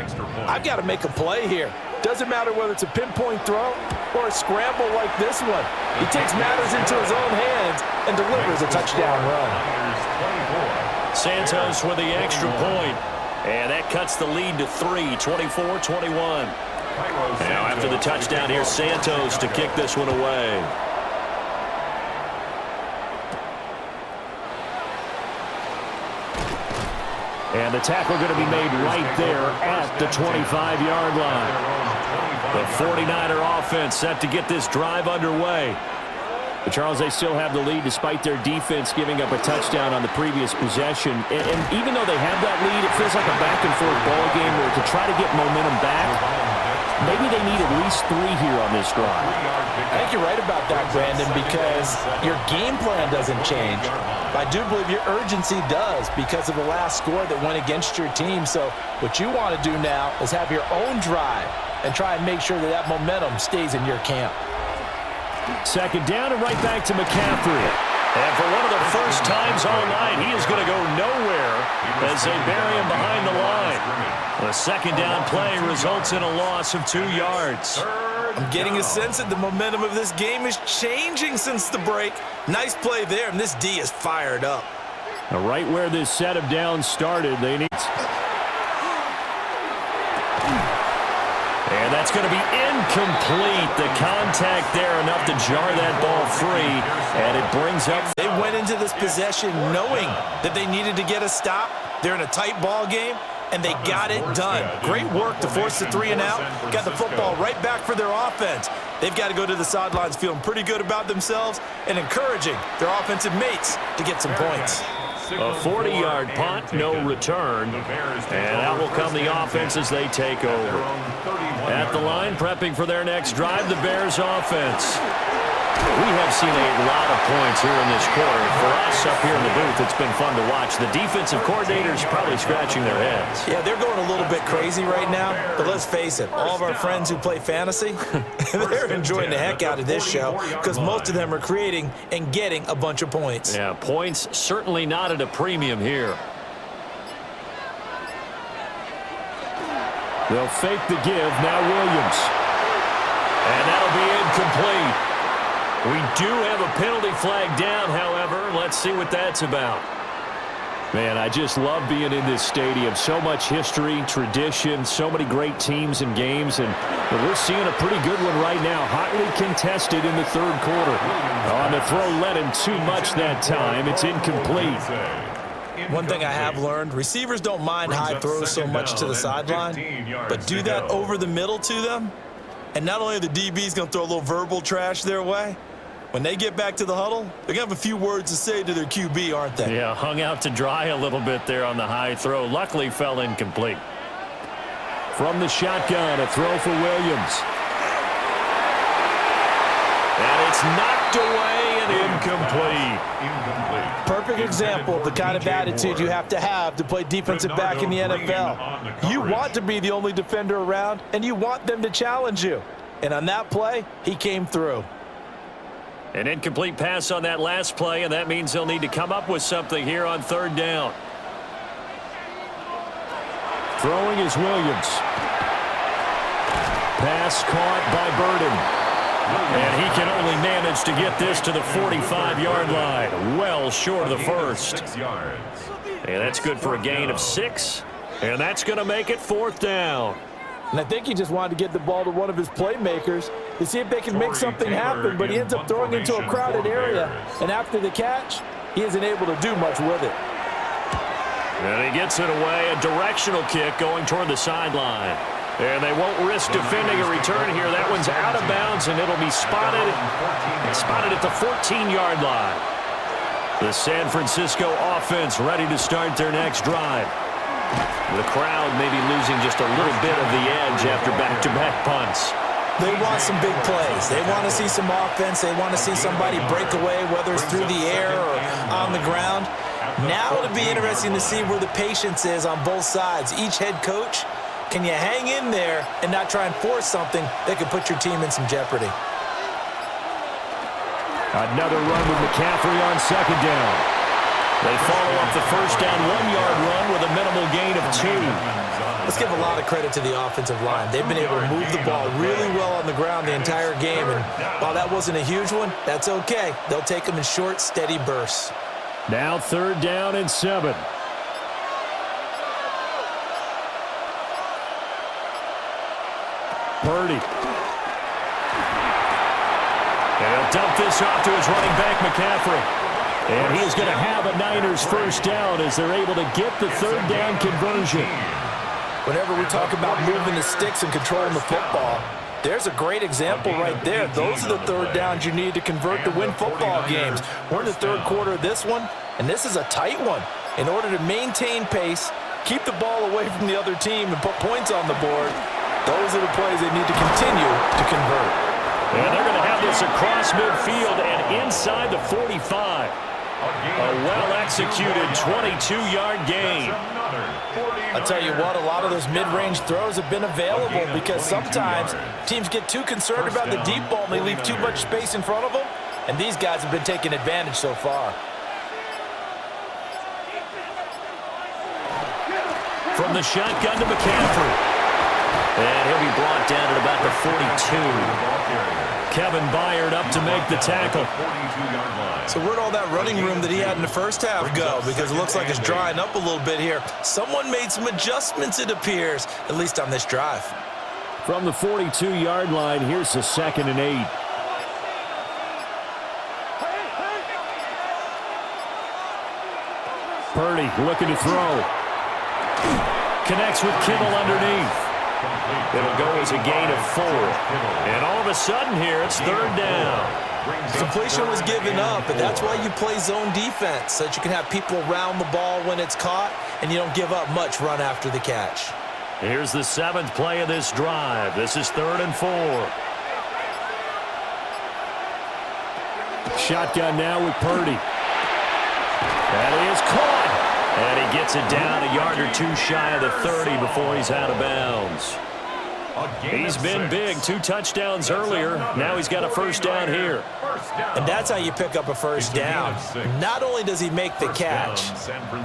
S3: I've got to make a play here. Doesn't matter whether it's a pinpoint throw or a scramble like this one. He takes matters into his own hands and delivers a touchdown run.
S2: Santos with the extra point. And that cuts the lead to 3, 24-21. Now after the touchdown, here's Santos to kick this one away. And the tackle going to be made right there at the 25-yard line. The 49er offense set to get this drive underway. But Charles, they still have the lead despite their defense giving up a touchdown on the previous possession. And even though they have that lead, it feels like a back-and-forth ball game where to try to get momentum back, maybe they need at least 3 here on this drive.
S3: I think you're right about that, Brandon, because your game plan doesn't change. But I do believe your urgency does because of the last score that went against your team. So what you want to do now is have your own drive and try and make sure that that momentum stays in your camp.
S2: 2nd down and right back to McCaffrey. And for one of the first times all night, he is going to go nowhere as they bury him behind the line. The 2nd down play results in a loss of 2 yards.
S3: I'm getting a sense that the momentum of this game is changing since the break. Nice play there, and this D is fired up.
S2: Now, right where this set of downs started, they need... And that's going to be incomplete. The contact there enough to jar that ball free, and it brings up...
S3: They went into this possession knowing that they needed to get a stop. They're in a tight ball game, and they got it done. Great work to force the 3 and out. Got the football right back for their offense. They've got to go to the sidelines feeling pretty good about themselves and encouraging their offensive mates to get some points.
S2: A 40-yard punt, no return, and out will come the offense as they take over. At the line, prepping for their next drive, the Bears offense. We have seen a lot of points here in this quarter. For us up here in the booth, it's been fun to watch. The defensive coordinators probably scratching their heads.
S3: Yeah, they're going a little bit crazy right now, but let's face it, all of our friends who play fantasy, they're enjoying the heck out of this show because most of them are creating and getting a bunch of points.
S2: Yeah, points certainly not at a premium here. They'll fake the give. Now Williams. And that'll be incomplete. We do have a penalty flag down, however. Let's see what that's about. Man, I just love being in this stadium. So much history, tradition, so many great teams and games, and we're seeing a pretty good one right now. Hotly contested in the 3rd quarter. On the throw, led him too much that time. It's incomplete.
S3: One thing I have learned, receivers don't mind high throws so much to the sideline, but do that over the middle to them, and not only are the DBs going to throw a little verbal trash their way, when they get back to the huddle, they're going to have a few words to say to their QB, aren't they?
S2: Yeah, hung out to dry a little bit there on the high throw. Luckily, fell incomplete. From the shotgun, a throw for Williams. And it's knocked away and incomplete.
S3: Perfect example of the kind of attitude you have to play defensive back in the NFL. You want to be the only defender around, and you want them to challenge you. And on that play, he came through.
S2: An incomplete pass on that last play, and that means they'll need to come up with something here on third down. Throwing is Williams. Pass caught by Burden. And he can only manage to get this to the 45-yard line. Well short of the first. And that's good for a gain of 6. And that's going to make it fourth down.
S3: And I think he just wanted to get the ball to one of his playmakers to see if they can make something happen, but he ends up throwing into a crowded area. And after the catch, he isn't able to do much with it.
S2: And he gets it away, a directional kick going toward the sideline. And they won't risk defending a return here. That one's out of bounds, and it'll be spotted at the 14-yard line. The San Francisco offense ready to start their next drive. The crowd may be losing just a little bit of the edge after back-to-back punts.
S3: They want some big plays. They want to see some offense. They want to see somebody break away, whether it's through the air or on the ground. Now it'll be interesting to see where the patience is on both sides. Each head coach, can you hang in there and not try and force something that could put your team in some jeopardy?
S2: Another run with McCaffrey on second down. They follow up the first down 1-yard run with a minimal gain of 2.
S3: Let's give a lot of credit to the offensive line. They've been able to move the ball really well on the ground the entire game. And while that wasn't a huge one, that's okay. They'll take them in short, steady bursts.
S2: Now third down and 7. Purdy. They'll dump this off to his running back, McCaffrey. And he is going to have a Niners first down as they're able to get the third down conversion.
S3: Whenever we talk about moving the sticks and controlling the football, there's a great example right there. Those are the third downs you need to convert to win football games. We're in the third quarter of this one, and this is a tight one. In order to maintain pace, keep the ball away from the other team, and put points on the board, those are the plays they need to continue to convert.
S2: And they're going to have this across midfield and inside the 45. A well-executed 22-yard gain.
S3: I'll tell you what, a lot of those mid-range throws have been available because sometimes teams get too concerned about the deep ball and they leave too much space in front of them, and these guys have been taking advantage so far.
S2: From the shotgun to McCaffrey. And he'll be brought down at about the 42. Kevin Byard up to make the tackle.
S3: So where'd all that running room that he had in the first half go? Because it looks like it's drying up a little bit here. Someone made some adjustments, it appears, at least on this drive.
S2: From the 42-yard line, here's the 2nd and 8. Purdy looking to throw. Connects with Kittle underneath. It'll go as a gain of 4. And all of a sudden here, it's third down.
S3: Completion was given up, and that's why you play zone defense, so that you can have people around the ball when it's caught, and you don't give up much run after the catch.
S2: Here's the 7th play of this drive. This is 3rd and 4. Shotgun now with Purdy. That is caught. And he gets it down a yard or 2 shy of the 30 before he's out of bounds. He's been big. 2 touchdowns earlier. Now he's got a first down here.
S3: And that's how you pick up a first down. Not only does he make the catch,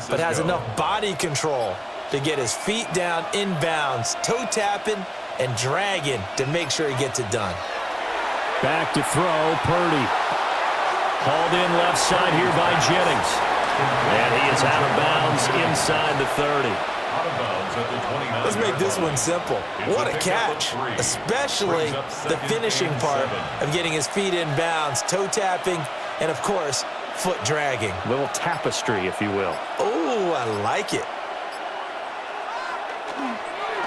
S3: but has enough body control to get his feet down inbounds, toe tapping and dragging to make sure he gets it done.
S2: Back to throw, Purdy. Hauled in left side here by Jennings. And he is out of bounds inside the 30.
S3: Let's make this one simple. What a catch, especially the finishing part of getting his feet in bounds, toe tapping, and of course, foot dragging.
S2: A little tapestry, if you will.
S3: Oh, I like it.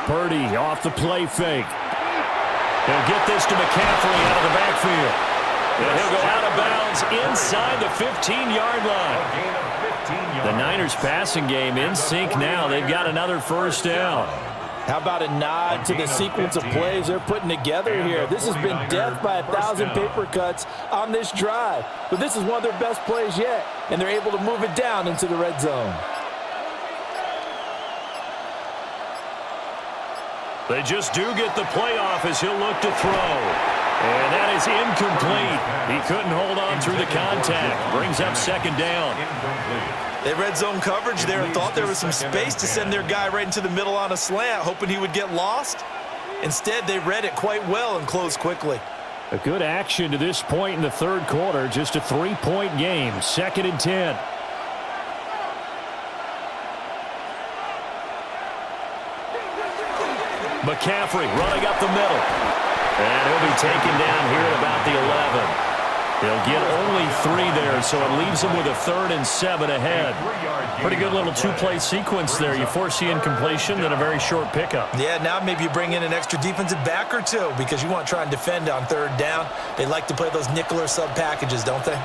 S2: Purdy off the play fake. He'll get this to McCaffrey out of the backfield. And he'll go out of bounds inside the 15-yard line. The Niners passing game in sync now. They've got another first down.
S3: How about a nod to the sequence of plays they're putting together here? This has been death by 1,000 paper cuts on this drive. But this is one of their best plays yet, and they're able to move it down into the red zone.
S2: They just do get the playoff as he'll look to throw. And that is incomplete. He couldn't hold on through the contact. Brings up second down.
S3: They red zone coverage there and thought there was some space to send their guy right into the middle on a slant, hoping he would get lost. Instead, they read it quite well and closed quickly.
S2: A good action to this point in the third quarter. Just a 3-point game. 2nd and 10. McCaffrey running up the middle. And he'll be taken down here at about the 11. They'll get only 3 there, so it leaves them with a 3rd and 7 ahead. Pretty good little 2-play sequence there. You force the incompletion, then a very short pickup.
S3: Yeah, now maybe you bring in an extra defensive back or two because you want to try and defend on 3rd down. They like to play those nickel or sub packages, don't they?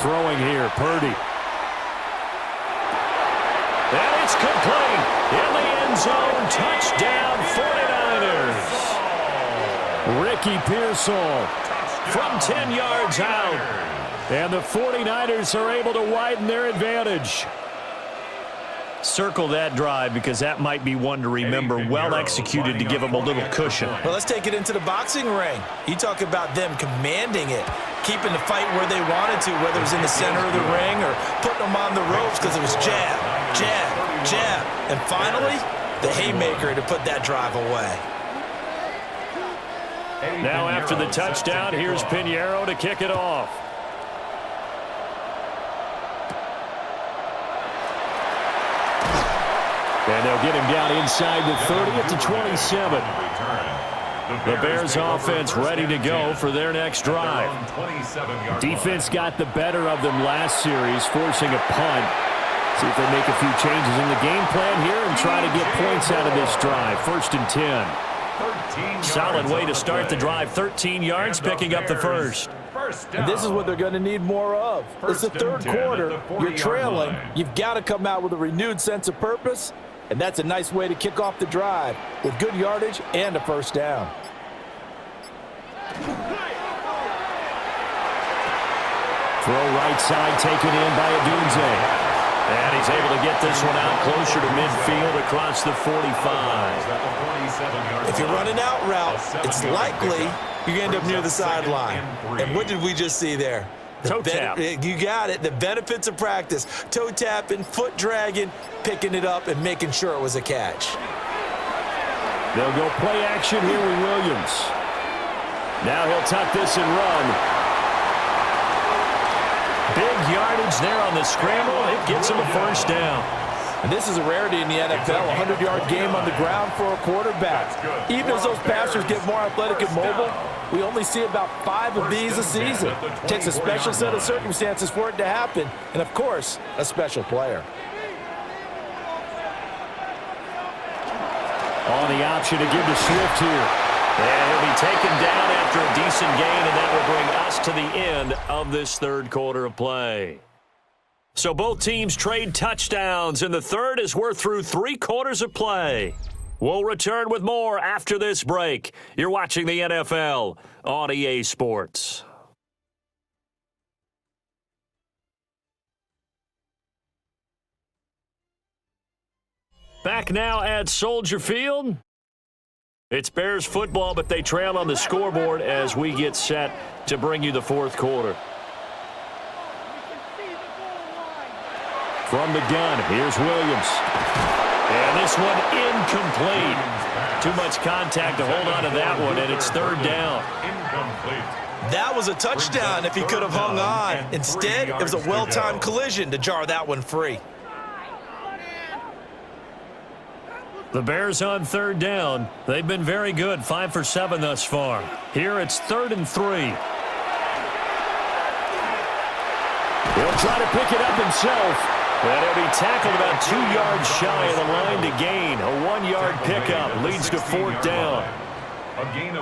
S2: Throwing here, Purdy. And it's complete. In the end zone, touchdown 49ers. Ricky Pearsall from 10 yards out. And the 49ers are able to widen their advantage. Circle that drive because that might be one to remember. Well executed to give them a little cushion.
S3: Well, let's take it into the boxing ring. You talk about them commanding it, keeping the fight where they wanted to, whether it was in the center of the ring or putting them on the ropes because it was jab, jab, jab. And finally, the haymaker to put that drive away.
S2: Now after the touchdown, here's Pinheiro to kick it off. And they'll get him down inside the 30 at the 27. The Bears offense ready to go for their next drive. Defense got the better of them last series, forcing a punt. See if they make a few changes in the game plan here and try to get points out of this drive. 1st and 10. Solid way to start the drive. 13 yards, picking up the first.
S3: And this is what they're going to need more of. It's the third quarter. You're trailing. You've got to come out with a renewed sense of purpose. And that's a nice way to kick off the drive with good yardage and a first down.
S2: Throw right side taken in by Adunze. And he's able to get this one out closer to midfield across the 45.
S3: If you're running out route, it's likely you're going to end up near the sideline. And what did we just see there?
S2: Toe tap.
S3: You got it. The benefits of practice. Toe tapping, foot dragging, picking it up, and making sure it was a catch.
S2: They'll go play action here with Williams. Now he'll tuck this and run. Big yardage there on the scramble. It gets him a first down.
S3: And this is a rarity in the NFL, a 100-yard game on the ground for a quarterback. Even as those passers get more athletic and mobile, we only see about 5 of these a season. It takes a special set of circumstances for it to happen, and of course, a special player.
S2: On the option to give to Swift here. And he'll be taken down after a decent gain, and that will bring us to the end of this third quarter of play. So both teams trade touchdowns, and the third as we're through 3 quarters of play. We'll return with more after this break. You're watching the NFL on EA Sports. Back now at Soldier Field. It's Bears football, but they trail on the scoreboard as we get set to bring you the fourth quarter. From the gun, here's Williams. And this one incomplete. Too much contact to hold on to that one, and it's third down.
S3: That was a touchdown if he could have hung on. Instead, it was a well-timed collision to jar that one free.
S2: The Bears on third down. They've been very good, 5 for 7 thus far. Here it's 3rd and 3. He'll try to pick it up himself. And he'll be tackled about 2 yards shy of the line to gain. A 1-yard pickup leads to 4th down.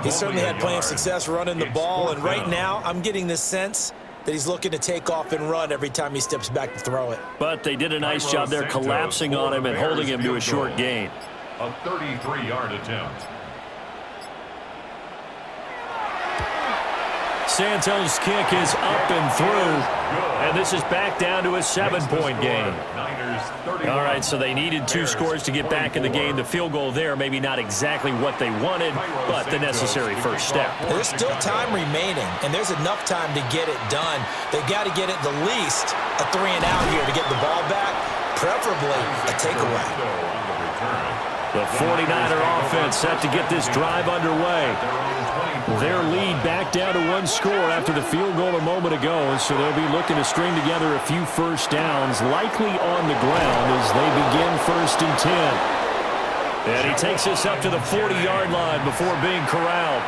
S3: He certainly had plenty of success running the ball, and right now I'm getting this sense that he's looking to take off and run every time he steps back to throw it.
S2: But they did a nice job there collapsing on him and holding him to a short gain.
S4: A 33-yard attempt.
S2: Santos' kick is up and through, and this is back down to a 7-point game. All right, so they needed 2 scores to get back in the game. The field goal there, maybe not exactly what they wanted, but the necessary first step.
S3: There's still time remaining, and there's enough time to get it done. They've got to get at the least a 3-and-out here to get the ball back, preferably a takeaway.
S2: The 49er offense set to get this drive underway. Their lead back down to 1 score after the field goal a moment ago, so they'll be looking to string together a few first downs, likely on the ground as they begin 1st and 10. And he takes us up to the 40-yard line before being corralled.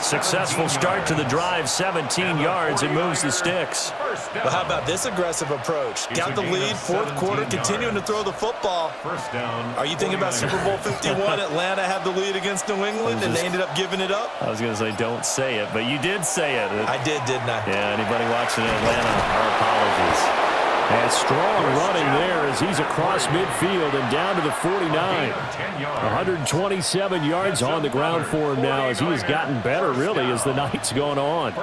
S2: Successful start to the drive, 17 yards, and moves the sticks.
S3: Well, how about this aggressive approach? Got the lead, 4th quarter, continuing to throw the football. Are you thinking about Super Bowl 51? Atlanta had the lead against New England, and they ended up giving it up?
S2: I was going to say don't say it, but you did say it.
S3: I did, didn't I?
S2: Yeah, anybody watching Atlanta, our apologies. And strong running there as he's across midfield and down to the 49. 127 yards on the ground for him now as he has gotten better, really, as the night's gone on.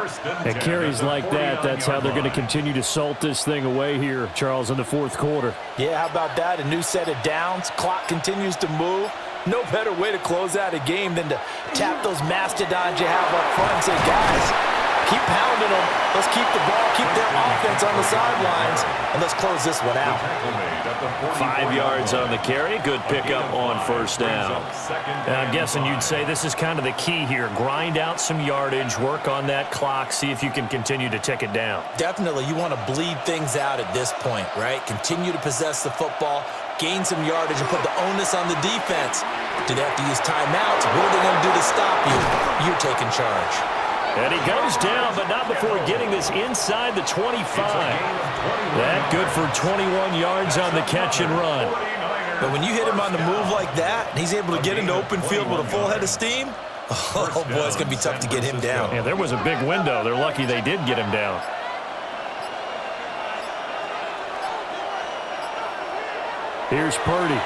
S2: And carries like that, that's how they're going to continue to salt this thing away here, Charles, in the 4th quarter.
S3: Yeah, how about that? A new set of downs. Clock continues to move. No better way to close out a game than to tap those mastodons you have up front and say, guys, keep pounding them. Let's keep the ball, keep their offense on the sidelines, and let's close this one out.
S2: 5 yards on the carry. Good pickup on 1st down. And I'm guessing you'd say this is kind of the key here. Grind out some yardage, work on that clock, see if you can continue to tick it down.
S3: Definitely. You want to bleed things out at this point, right? Continue to possess the football, gain some yardage, and put the onus on the defense. Do they have to use timeouts? What are they going to do to stop you? You're taking charge.
S2: And he goes down, but not before getting this inside the 25. That good for 21 yards on the catch and run.
S3: But when you hit him on the move like that, and he's able to get into open field with a full head of steam, oh boy, it's going to be tough to get him down.
S2: Yeah, there was a big window. They're lucky they did get him down. Here's Purdy.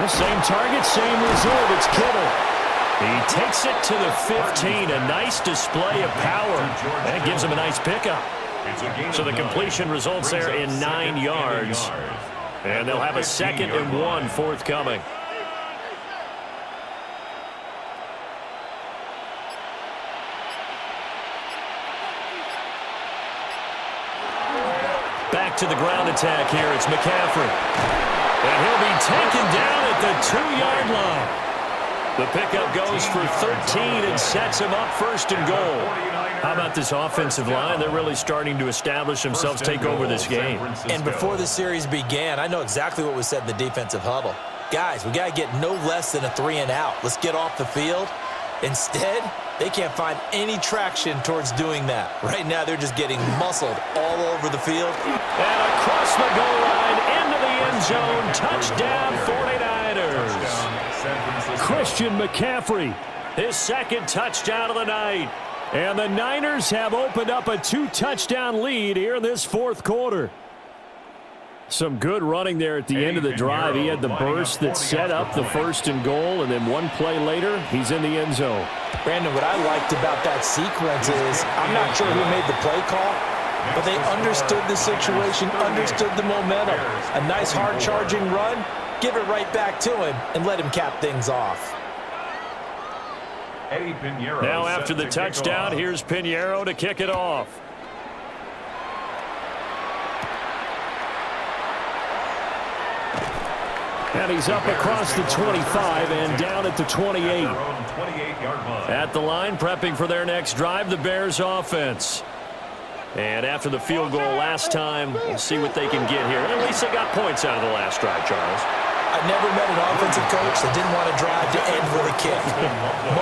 S2: The same target, same result. It's Kittle. He takes it to the 15. A nice display of power. That gives him a nice pickup. So the completion results there in 9 yards. And they'll have a 2nd and 1 forthcoming. Back to the ground attack here. It's McCaffrey. And he'll be taken down at the 2-yard line. The pickup goes for 13 and sets him up 1st and goal. How about this offensive line? They're really starting to establish themselves, take over this game.
S3: And before the series began, I know exactly what was said in the defensive huddle. Guys, we got to get no less than a 3-and-out. Let's get off the field. Instead, they can't find any traction towards doing that. Right now, they're just getting muscled all over the field.
S2: And across the goal line, into the end zone, touchdown 49ers. Christian McCaffrey, his 2nd touchdown of the night. And the Niners have opened up a 2-touchdown lead here in this 4th quarter. Some good running there at the end of the drive. He had the burst that set up the 1st and goal, and then 1 play later, he's in the end zone.
S3: Brandon, what I liked about that sequence is I'm not sure who made the play call, but they understood the situation, understood the momentum. A nice hard-charging run, give it right back to him, and let him cap things off.
S2: Now after the touchdown, here's Pinheiro to kick it off. And he's up across the 25 and down at the 28. At the line, prepping for their next drive, the Bears offense. And after the field goal last time, we'll see what they can get here. And at least they got points out of the last drive, Charles.
S3: I've never met an offensive coach that didn't want to drive to end with a kick.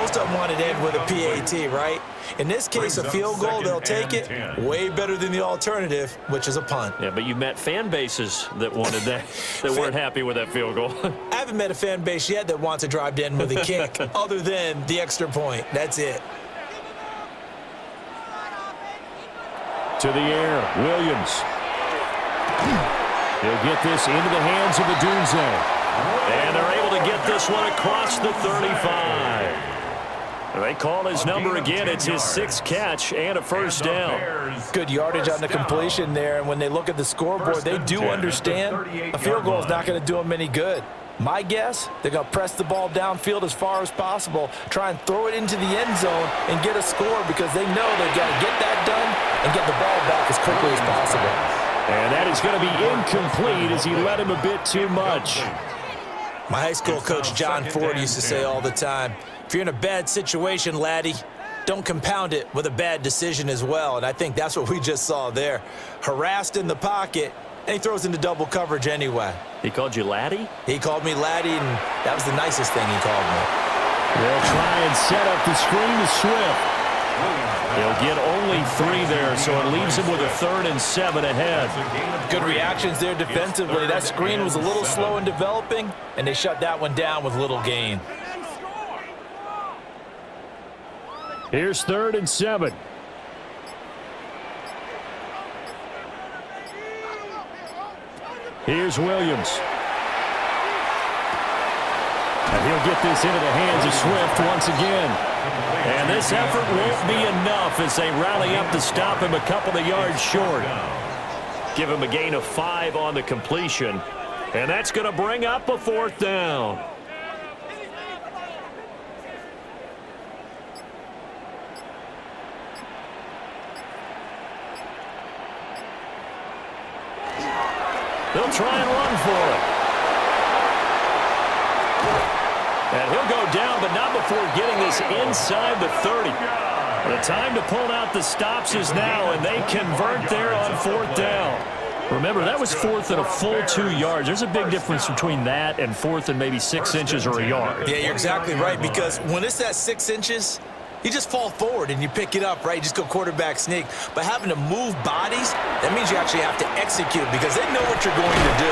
S3: Most of them wanted to end with a PAT, right? In this case, a field goal, they'll take it. Way better than the alternative, which is a punt.
S2: Yeah, but you met fan bases that wanted that, that weren't happy with that field goal.
S3: I haven't met a fan base yet that wants to drive to end with a kick, other than the extra point. That's it.
S2: To the air, Williams. He'll get this into the hands of Adunze. And they're able to get this one across the 35. They call his number again. It's his 6th catch and a first down.
S3: Good yardage on the completion there, and when they look at the scoreboard, they do understand a field goal is not going to do them any good. My guess, they're going to press the ball downfield as far as possible, try and throw it into the end zone and get a score because they know they've got to get that done and get the ball back as quickly as possible.
S2: And that is going to be incomplete as he led him a bit too much.
S3: My high school coach, John Ford, used to say all the time, if you're in a bad situation, laddie, don't compound it with a bad decision as well. And I think that's what we just saw there. Harassed in the pocket, and he throws into double coverage anyway.
S2: He called you laddie?
S3: He called me laddie, and that was the nicest thing he called me.
S2: They'll try and set up the screen to Swift. He'll get only 3 there, so it leaves him with a 3rd and 7 ahead.
S3: Good reactions there defensively. That screen was a little slow in developing, and they shut that one down with little gain.
S2: Here's 3rd and 7. Here's Williams. And he'll get this into the hands of Swift once again. And this effort won't be enough as they rally up to stop him a couple of yards short. Give him a gain of 5 on the completion. And that's going to bring up a 4th down. They'll try and run for it. And he'll go down, but not before getting this inside the 30. The time to pull out the stops is now, and they convert there on 4th down. Remember, that was 4th and a full 2 yards. There's a big difference between that and 4th and maybe 6 inches or a yard.
S3: Yeah, you're exactly right, because when it's at 6 inches, you just fall forward and you pick it up, right? You just go quarterback sneak. But having to move bodies, that means you actually have to execute because they know what you're going to do.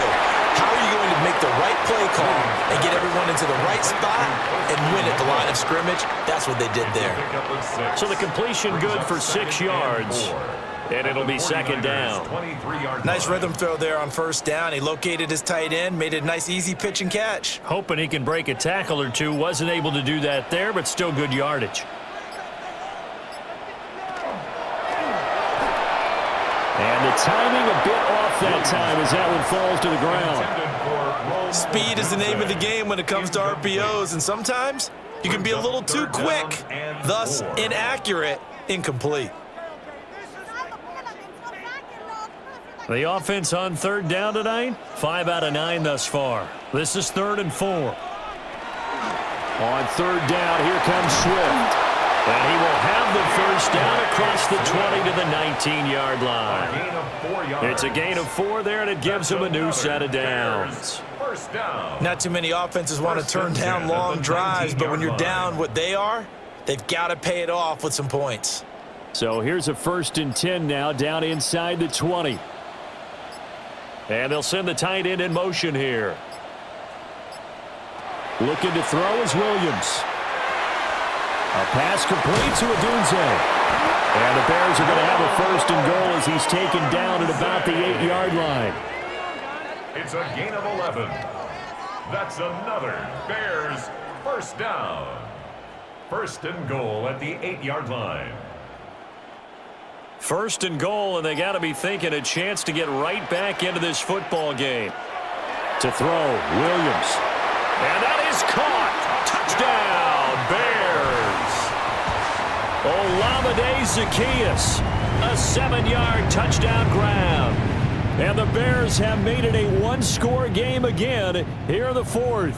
S3: How are you going to make the right play call and get everyone into the right spot and win at the line of scrimmage? That's what they did there.
S2: So the completion good for 6 yards. And it'll be 2nd down.
S3: Nice rhythm throw there on 1st down. He located his tight end, made a nice easy pitch and catch.
S2: Hoping he can break a tackle or two. Wasn't able to do that there, but still good yardage. And the timing a bit off that time as that one falls to the ground.
S3: Speed is the name of the game when it comes to RPOs, and sometimes you can be a little too quick, thus inaccurate, incomplete.
S2: The offense on 3rd down tonight, 5 out of 9 thus far. This is 3rd and 4. On 3rd down, here comes Swift. And he will have the 1st down across the 20 to the 19-yard line. It's a gain of 4 there, and it gives him a new set of downs.
S3: Not too many offenses want to turn down long drives, but when you're down what they are, they've got to pay it off with some points.
S2: So here's a 1st and 10 now, down inside the 20. And they'll send the tight end in motion here. Looking to throw is Williams. A pass complete to Odunze. And the Bears are going to have a 1st and goal as he's taken down at about the 8-yard line.
S4: It's a gain of 11. That's another Bears 1st down. 1st and goal at the 8-yard line.
S2: 1st and goal, and they got to be thinking a chance to get right back into this football game. To throw, Williams. And that is caught. Touchdown, Bears. Olamide Zaccheaus, a 7-yard touchdown grab. And the Bears have made it a 1-score game again here in the 4th.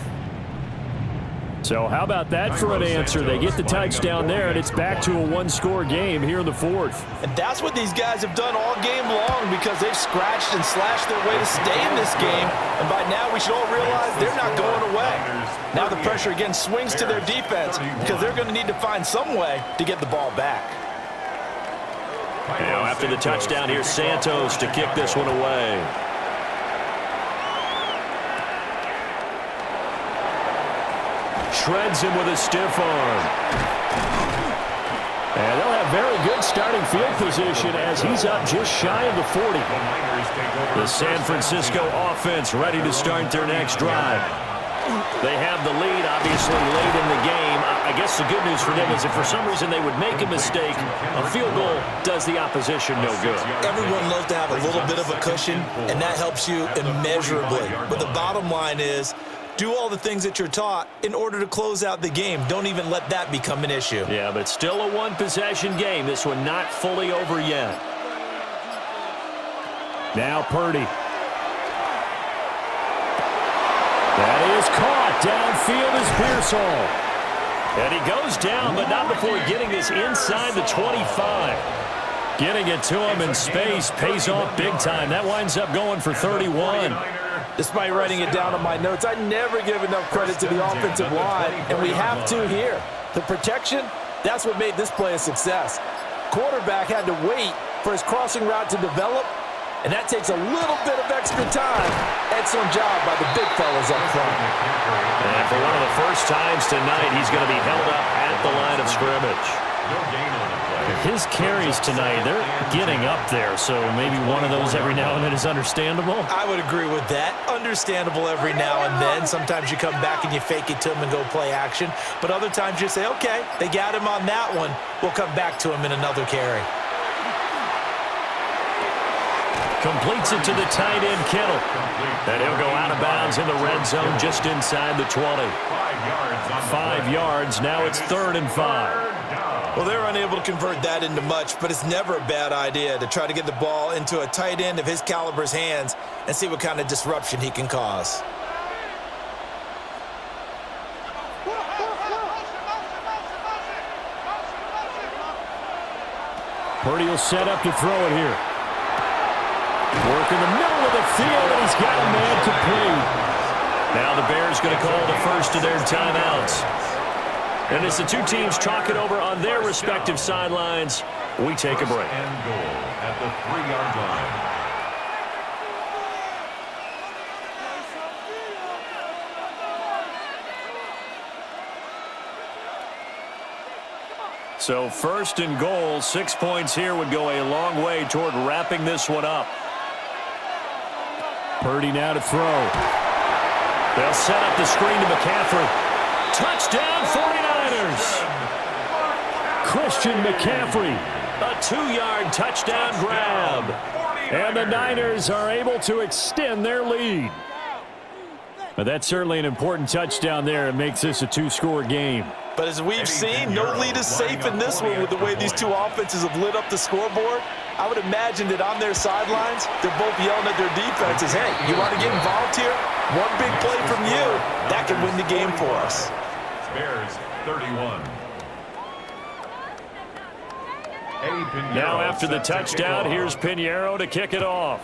S2: So how about that for an answer? They get the touchdown there, and it's back to a 1-score game here in the 4th.
S3: And that's what these guys have done all game long because they've scratched and slashed their way to stay in this game. And by now we should all realize they're not going away. Now the pressure again swings to their defense because they're going to need to find some way to get the ball back.
S2: Now after the touchdown, here's Santos to kick this one away. Shreds him with a stiff arm. And they'll have very good starting field position as he's up just shy of the 40. The San Francisco offense ready to start their next drive. They have the lead, obviously, late in the game. I guess the good news for them is if for some reason they would make a mistake, a field goal does the opposition no good.
S3: Everyone loves to have a little bit of a cushion, and that helps you immeasurably. But the bottom line is, do all the things that you're taught in order to close out the game. Don't even let that become an issue.
S2: Yeah, but still a one-possession game. This one not fully over yet. Now Purdy. That is caught. Downfield is Pearsall. And he goes down, but not before getting this inside the 25. Getting it to him in space pays off big time. That winds up going for 31.
S3: Despite writing it down on my notes, I never give enough credit to the offensive line, and we have to here. The protection, that's what made this play a success. Quarterback had to wait for his crossing route to develop, and that takes a little bit of extra time. Excellent job by the big fellas up front.
S2: And for one of the first times tonight, he's going to be held up at the line of scrimmage. His carries tonight, they're getting up there, so maybe one of those every now and then is understandable.
S3: I would agree with that. Understandable every now and then. Sometimes you come back and you fake it to him and go play action. But other times you say, okay, they got him on that one. We'll come back to him in another carry.
S2: Completes it to the tight end, Kittle. And he'll go out of bounds in the red zone just inside the 20. 5 yards. Now it's 3rd and 5.
S3: Well, they're unable to convert that into much, but it's never a bad idea to try to get the ball into a tight end of his caliber's hands and see what kind of disruption he can cause.
S2: Purdy will set up to throw it here. Work in the middle of the field, and he's got a man complete. Now the Bears going to call the first of their timeouts. And as the two teams talk it over on their respective sidelines, we take a break.
S4: And goal at the 3-yard line.
S2: So 1st and goal, 6 points here would go a long way toward wrapping this one up. Purdy now to throw. They'll set up the screen to McCaffrey. Touchdown 49ers! Christian McCaffrey, a 2-yard touchdown grab. And the Niners are able to extend their lead. But that's certainly an important touchdown there. It makes this a 2-score game.
S3: But as we've seen, no lead is safe in this one with the way these two offenses have lit up the scoreboard. I would imagine that on their sidelines, they're both yelling at their defenses, hey, you want to get involved here? One big play from you, that can win the game for us.
S4: Bears 31.
S2: Now after the touchdown, here's Pinheiro to kick it off.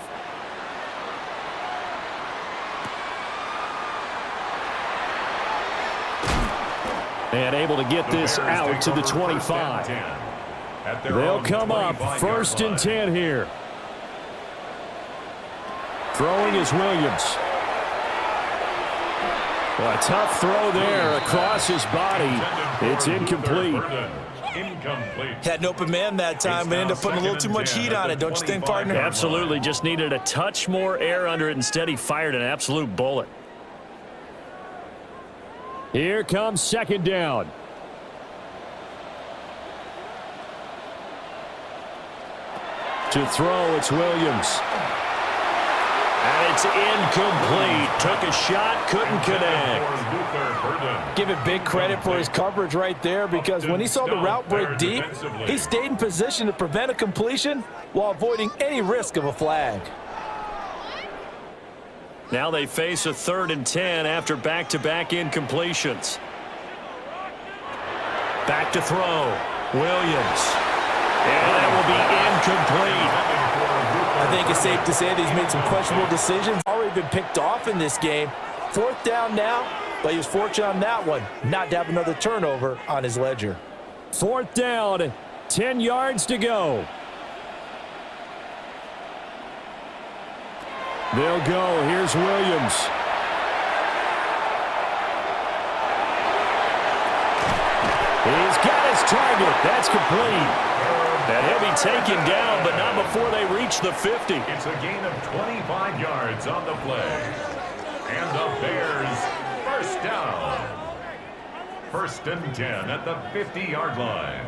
S2: And able to get this out to the 25. They'll come up 1st and 10 here. Throwing is Williams. Well, a tough throw there across his body. It's incomplete.
S3: Had an open man that time, but ended up putting a little too much heat on it, don't you think, partner?
S2: Absolutely. Just needed a touch more air under it. Instead, he fired an absolute bullet. Here comes 2nd down. To throw, it's Williams. And it's incomplete. Took a shot, couldn't connect.
S3: Give it big credit for his coverage right there, because when he saw the route break deep, he stayed in position to prevent a completion while avoiding any risk of a flag.
S2: Now they face a 3rd and 10 after back-to-back incompletions. Back to throw. Williams. And that will be incomplete.
S3: I think it's safe to say that he's made some questionable decisions. Already been picked off in this game. 4th down now, but he was fortunate on that one not to have another turnover on his ledger.
S2: 4th down, 10 yards to go. They'll go. Here's Williams. He's got his target. That's complete. And he'll be taken down, but not before they reach the 50.
S4: It's a gain of 25 yards on the play. And the Bears 1st First and 10 at the 50-yard line.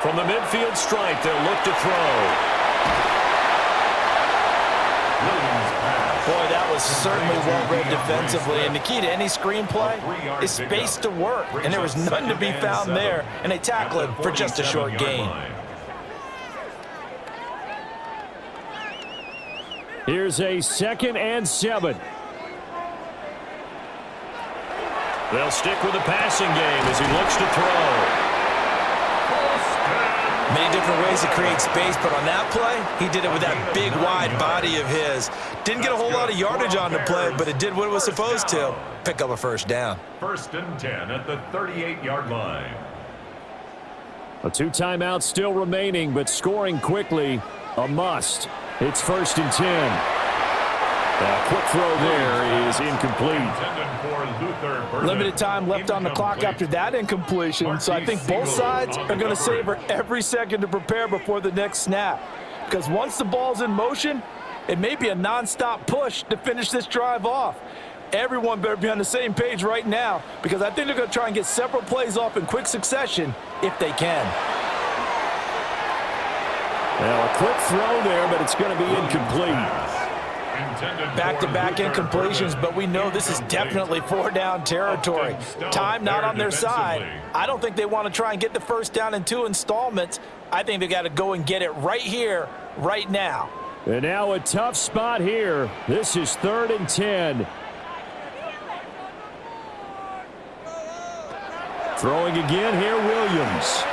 S2: From the midfield stripe, they'll look to throw.
S3: Boy, that was certainly well-read defensively, and the key to any screenplay is space to work, and there was none to be found there, and they tackle it for just a short gain.
S2: Here's a 2nd and 7. They'll stick with the passing game as he looks to throw.
S3: Many different ways to create space, but on that play, he did it with that big, wide body of his. Didn't get a whole lot of yardage on the play, but it did what it was supposed to. Pick up a first down.
S4: First and 10 at the 38-yard line.
S2: A 2 timeouts still remaining, but scoring quickly, a must. It's 1st and 10. A quick throw there is incomplete.
S3: Limited time left on the clock after that incompletion, so I think both sides are going to savor every second to prepare before the next snap. Because once the ball's in motion, it may be a nonstop push to finish this drive off. Everyone better be on the same page right now, because I think they're going to try and get several plays off in quick succession if they can.
S2: Well, a quick throw there, but it's going to be incomplete.
S3: Back-to-back incompletions, but we know this is definitely 4-down territory. Time not on their side. I don't think they want to try and get the first down in 2 installments. I think they got to go and get it right here, right now.
S2: And now a tough spot here. This is 3rd and 10. Throwing again here, Williams.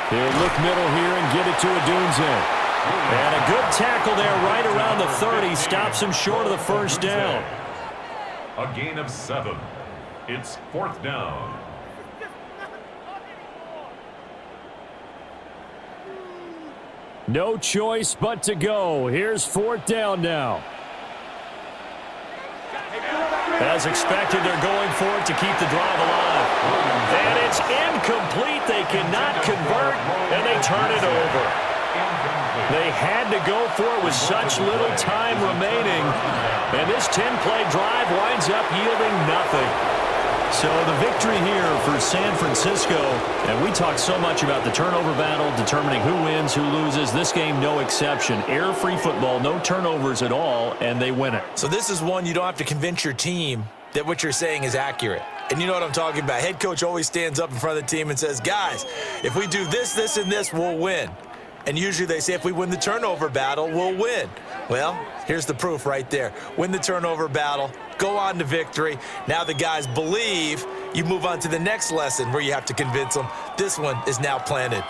S2: He'll look middle here and get it to Adunze. And a good tackle there right around the 30. Stops him short of the first down.
S4: A gain of 7. It's 4th down.
S2: No choice but to go. Here's 4th down now. As expected, they're going for it to keep the drive alive. And it's incomplete. They cannot convert, and they turn it over. They had to go for it with such little time remaining. And this 10-play drive winds up yielding nothing. So the victory here for San Francisco. And we talk so much about the turnover battle, determining who wins, who loses. This game, no exception. Error-free football, no turnovers at all, and they win it.
S3: So this is one you don't have to convince your team that what you're saying is accurate. And you know what I'm talking about. Head coach always stands up in front of the team and says, guys, if we do this, this, and this, we'll win. And usually they say if we win the turnover battle, we'll win. Well, here's the proof right there. Win the turnover battle, go on to victory. Now the guys believe. You move on to the next lesson where you have to convince them. This one is now planted.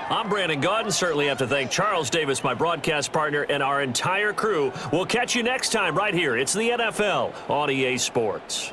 S2: I'm Brandon Gaudin. Certainly have to thank Charles Davis, my broadcast partner, and our entire crew. We'll catch you next time right here. It's the NFL on EA Sports.